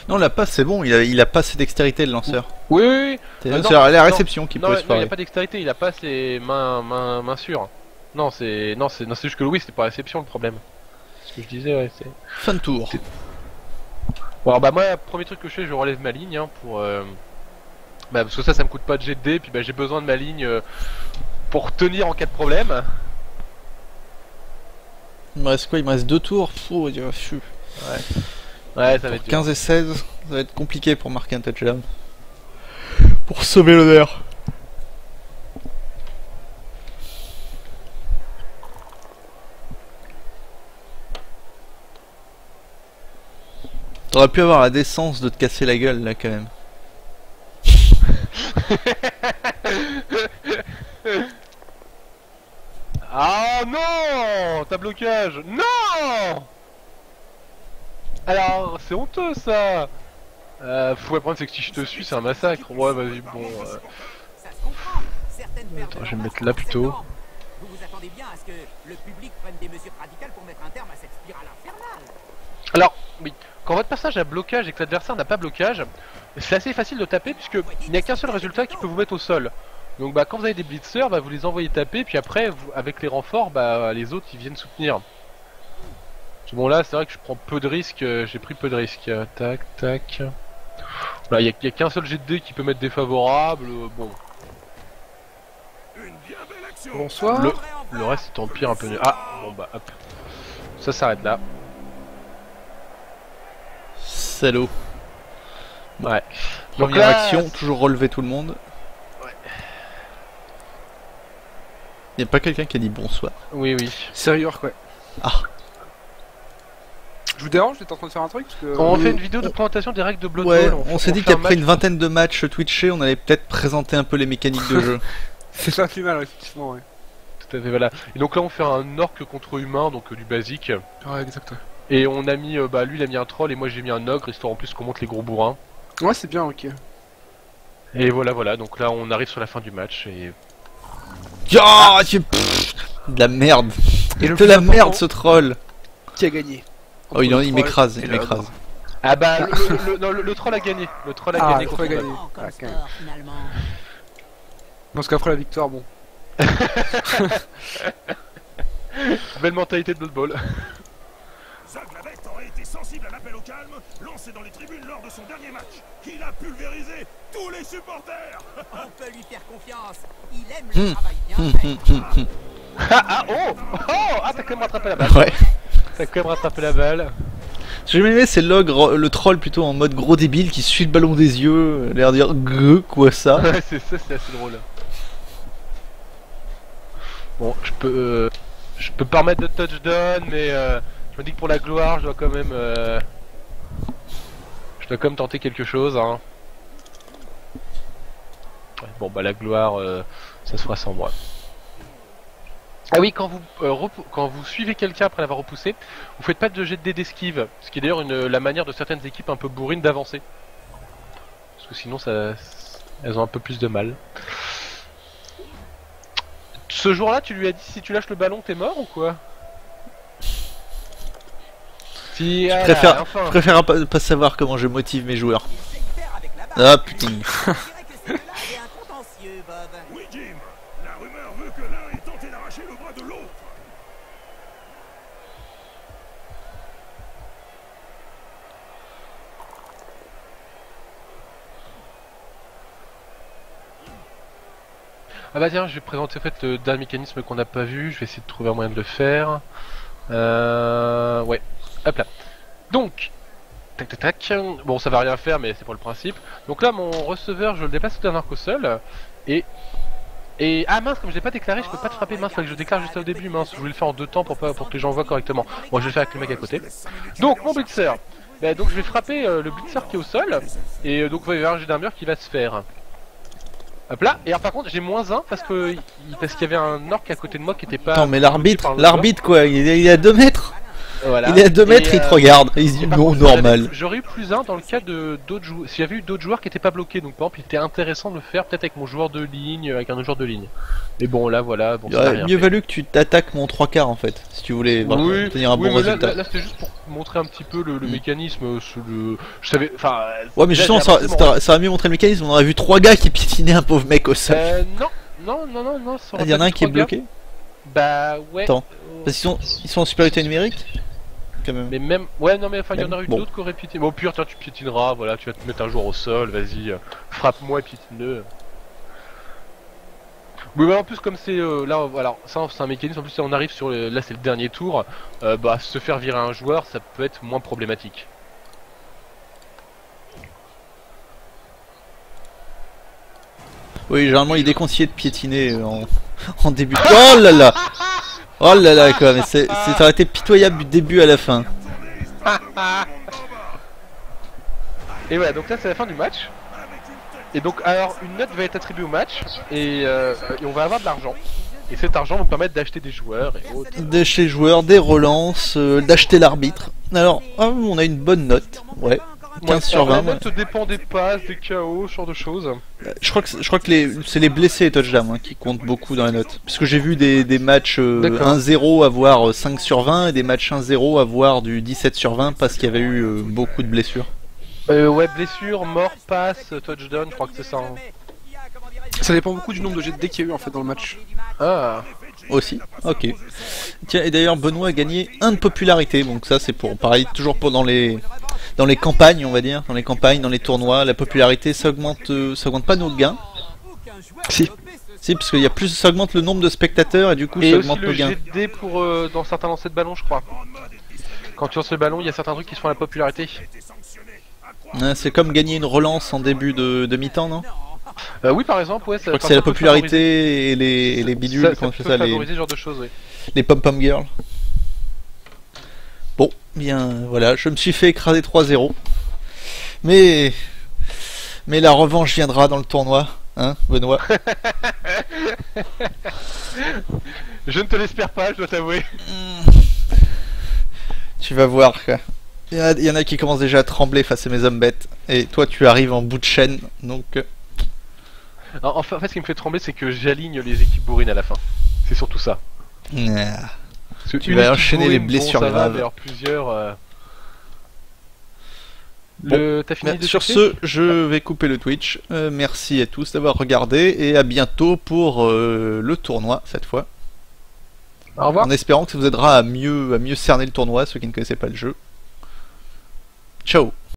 Non, la passe c'est bon, il a pas assez dextérité le lanceur. Oui, oui, oui. C'est la réception qui non, peut se il faire. a pas dextérité, il a pas ses mains sûres. Non, c'est juste que oui, c'était pas la réception le problème. Ce que je disais, ouais, c'est. Fin de tour. Bon, alors, bah moi, premier truc que je fais, je relève ma ligne hein, pour. Bah, parce que ça me coûte pas de jet de dés, puis bah j'ai besoin de ma ligne pour tenir en cas de problème. Il me reste quoi? Il me reste 2 tours. Oh, ouais, Ouais, ça va pour être 15 et 16, ça va être compliqué pour marquer un touchdown. Pour sauver l'honneur. T'aurais pu avoir la décence de te casser la gueule là quand même. Ah non, t'as blocage. Non. Alors, c'est honteux ça. Le problème c'est que si je te suis, c'est un massacre. Ouais, vas-y, bon. Ça se comprend. Certaines paires Attends, de je vais me leurs mettre là matchs plutôt. sont vous vous attendez bien à ce que le public prenne des mesures radicales pour mettre un terme à cette spirale infernale. Alors, oui, quand votre personnage a blocage et que l'adversaire n'a pas blocage, c'est assez facile de taper puisque il n'y a qu'un seul résultat qui peut vous mettre au sol. Donc bah quand vous avez des blitzers, bah vous les envoyez taper, puis après avec les renforts, bah les autres ils viennent soutenir. Bon là c'est vrai que je prends peu de risques, j'ai pris peu de risques. Tac tac. Voilà, il y a qu'un seul jet de dés qui peut mettre défavorable, bon. Une bien belle action. Bonsoir. Le reste c'est empire un peu mieux. Ah bon bah hop. Ça s'arrête là. Salaud. Ouais. Première là, action, toujours relever tout le monde. Ouais. Y'a pas quelqu'un qui a dit bonsoir. Oui oui. Sérieux quoi. Ah. Je vous dérange, j'étais en train de faire un truc parce que... On fait une vidéo de présentation des règles de Blood Ouais, Bowl. on s'est dit fait un qu'après match. une vingtaine de matchs twitchés, on allait peut-être présenter un peu les mécaniques de jeu. C'est pas plus mal, effectivement, ouais. Tout à fait, voilà. Et donc là on fait un orc contre humain, donc du basique. Ouais, exact, ouais. Et on a mis, bah lui il a mis un troll et moi j'ai mis un ogre, histoire en plus qu'on monte les gros bourrins. Ouais, c'est bien, ok. Et voilà, donc là on arrive sur la fin du match et... Ah, de la merde. Et le De plus la important, merde ce troll. Qui a gagné? Oh, il m'écrase, il m'écrase. Ah bah le troll a gagné, le troll a Ah, gagné le contre troll a le gagné. Oh, comme Ah, quand score, finalement. Parce qu'après la victoire, bon. Belle mentalité de Blood Bowl. Zach Lavette aurait été sensible à l'appel au calme lancé dans les tribunes lors de son dernier match. Il a pulvérisé tous les supporters. On peut lui faire confiance. Il aime le travail bien fait. Ah t'as quand même rattrapé la balle. Ouais. T'as quand même rattrapé la balle. Ce que j'ai aimé, c'est l'ogre, le troll plutôt en mode gros débile qui suit le ballon des yeux, l'air de dire quoi ça. Ouais c'est ça, c'est assez drôle. Bon, je peux pas remettre de touchdown, mais je me dis que pour la gloire, je dois quand même tenter quelque chose. Hein. Ouais, bon, bah la gloire, ça se fera sans moi. Ah oui, quand vous suivez quelqu'un après l'avoir repoussé, vous faites pas de jet de dés d'esquive, ce qui est d'ailleurs la manière de certaines équipes un peu bourrines d'avancer. Parce que sinon, elles ont un peu plus de mal. Ce jour-là, tu lui as dit si tu lâches le ballon, t'es mort ou quoi? Si, Je préfère pas savoir comment je motive mes joueurs. Il sait y faire avec la balle. Ah putain. Je dirais que c'est de là et un contentieux, Bob. Oui, Jim. La rumeur veut que l'un ait tenté d'arracher le bras de l'autre. Ah bah tiens, je vais présenter en fait le dernier mécanisme qu'on n'a pas vu, je vais essayer de trouver un moyen de le faire. Ouais, hop là. Donc, tac tac tac, bon ça va rien faire mais c'est pour le principe. Donc là mon receveur je le déplace tout un arc au sol, et ah mince, comme je l'ai pas déclaré, je peux pas te frapper, mince, faut que je déclare juste au début, mince, je voulais le faire en 2 temps pour que les gens voient correctement. Bon je vais le faire avec le mec à côté. Donc mon blitzer, Bah, donc je vais frapper le blitzer qui est au sol, et donc il va y avoir un jet d'armure qui va se faire. Hop là, et alors par contre j'ai -1 parce qu'il y avait un orc à côté de moi qui était pas... Attends, mais l'arbitre quoi, il est à 2 mètres. Voilà. Il est à 2 mètres, il te regarde, il se dit non, normal. J'aurais eu +1 dans le cas de d'autres joueurs, s'il y avait eu d'autres joueurs qui étaient pas bloqués, donc par exemple il était intéressant de le faire peut-être avec mon joueur de ligne, avec un autre joueur de ligne. Mais bon là voilà, bon, il aurait mieux valu que tu t'attaques mon 3/4 en fait, si tu voulais obtenir un bon résultat. Là c'était juste pour montrer un petit peu le mécanisme, je savais, enfin... Ouais mais justement ça aurait mieux montré le mécanisme, on aurait vu 3 gars qui piétinaient un pauvre mec au sol. Non, il y en a un qui est bloqué. Bah ouais. Attends, parce qu'ils sont en supériorité numérique. Mais même, ouais, non, mais enfin, il y en a eu d'autres qui auraient piétiné. Bon, pire, tiens, tu piétineras, voilà, tu vas te mettre un jour au sol, vas-y, frappe-moi et piétine-le. Oui, bah en plus, comme c'est là, voilà, ça c'est un mécanisme, en plus, on arrive sur là, c'est le dernier tour, bah, se faire virer un joueur, ça peut être moins problématique. Oui, généralement, il est déconseillé de piétiner en début. Oh là là! Oh là là, quoi, mais ça aurait été pitoyable du début à la fin. Et voilà, donc là c'est la fin du match. Et donc, alors, une note va être attribuée au match, et on va avoir de l'argent. Et cet argent va nous permettre d'acheter des joueurs et autres. D'acheter des joueurs, des relances, d'acheter l'arbitre. Alors, on a une bonne note, ouais. 15 sur 20. La note dépend des passes, des KO, ce genre de choses. Je crois que c'est les blessés et touchdowns qui comptent beaucoup dans la note. Parce que j'ai vu des matchs 1-0 avoir 5 sur 20 et des matchs 1-0 avoir du 17 sur 20 parce qu'il y avait eu beaucoup de blessures. Ouais, blessures, mort, passe, touchdown, je crois que c'est ça. Hein. Ça dépend beaucoup du nombre de jets de dés qu'il y a eu en fait dans le match. Ah. Aussi, ok. Tiens, et d'ailleurs Benoît a gagné 1 de popularité, donc ça c'est pour, pareil, toujours pour dans les campagnes, on va dire, dans les campagnes, dans les tournois, la popularité ça augmente pas nos gains. Si, parce qu'il y a plus, ça augmente le nombre de spectateurs et du coup ça augmente nos gains. Et aussi le jet de dés pour dans certains lancers de ballon, je crois. Quand tu lances le ballon, il y a certains trucs qui se font à la popularité. C'est comme gagner une relance en début de mi-temps, non? Oui, par exemple, ouais. Je crois que c'est la popularité et les bidules, quand tu fais ça, favoriser ce genre de choses, oui. Les pom-pom girls. Bon, bien, voilà, je me suis fait écraser 3-0. Mais la revanche viendra dans le tournoi, hein, Benoît? Je ne te l'espère pas, je dois t'avouer. Tu vas voir, quoi. Il y en a qui commencent déjà à trembler face à mes hommes bêtes. Et toi, tu arrives en bout de chaîne, donc... En fait, ce qui me fait trembler, c'est que j'aligne les équipes bourrines à la fin. C'est surtout ça. Tu vas enchaîner les blessures graves. Alors plusieurs... Bon, t'as fini de sur ce, je vais couper le Twitch. Merci à tous d'avoir regardé et à bientôt pour le tournoi cette fois. Au revoir. En espérant que ça vous aidera à mieux cerner le tournoi, ceux qui ne connaissaient pas le jeu. Ciao.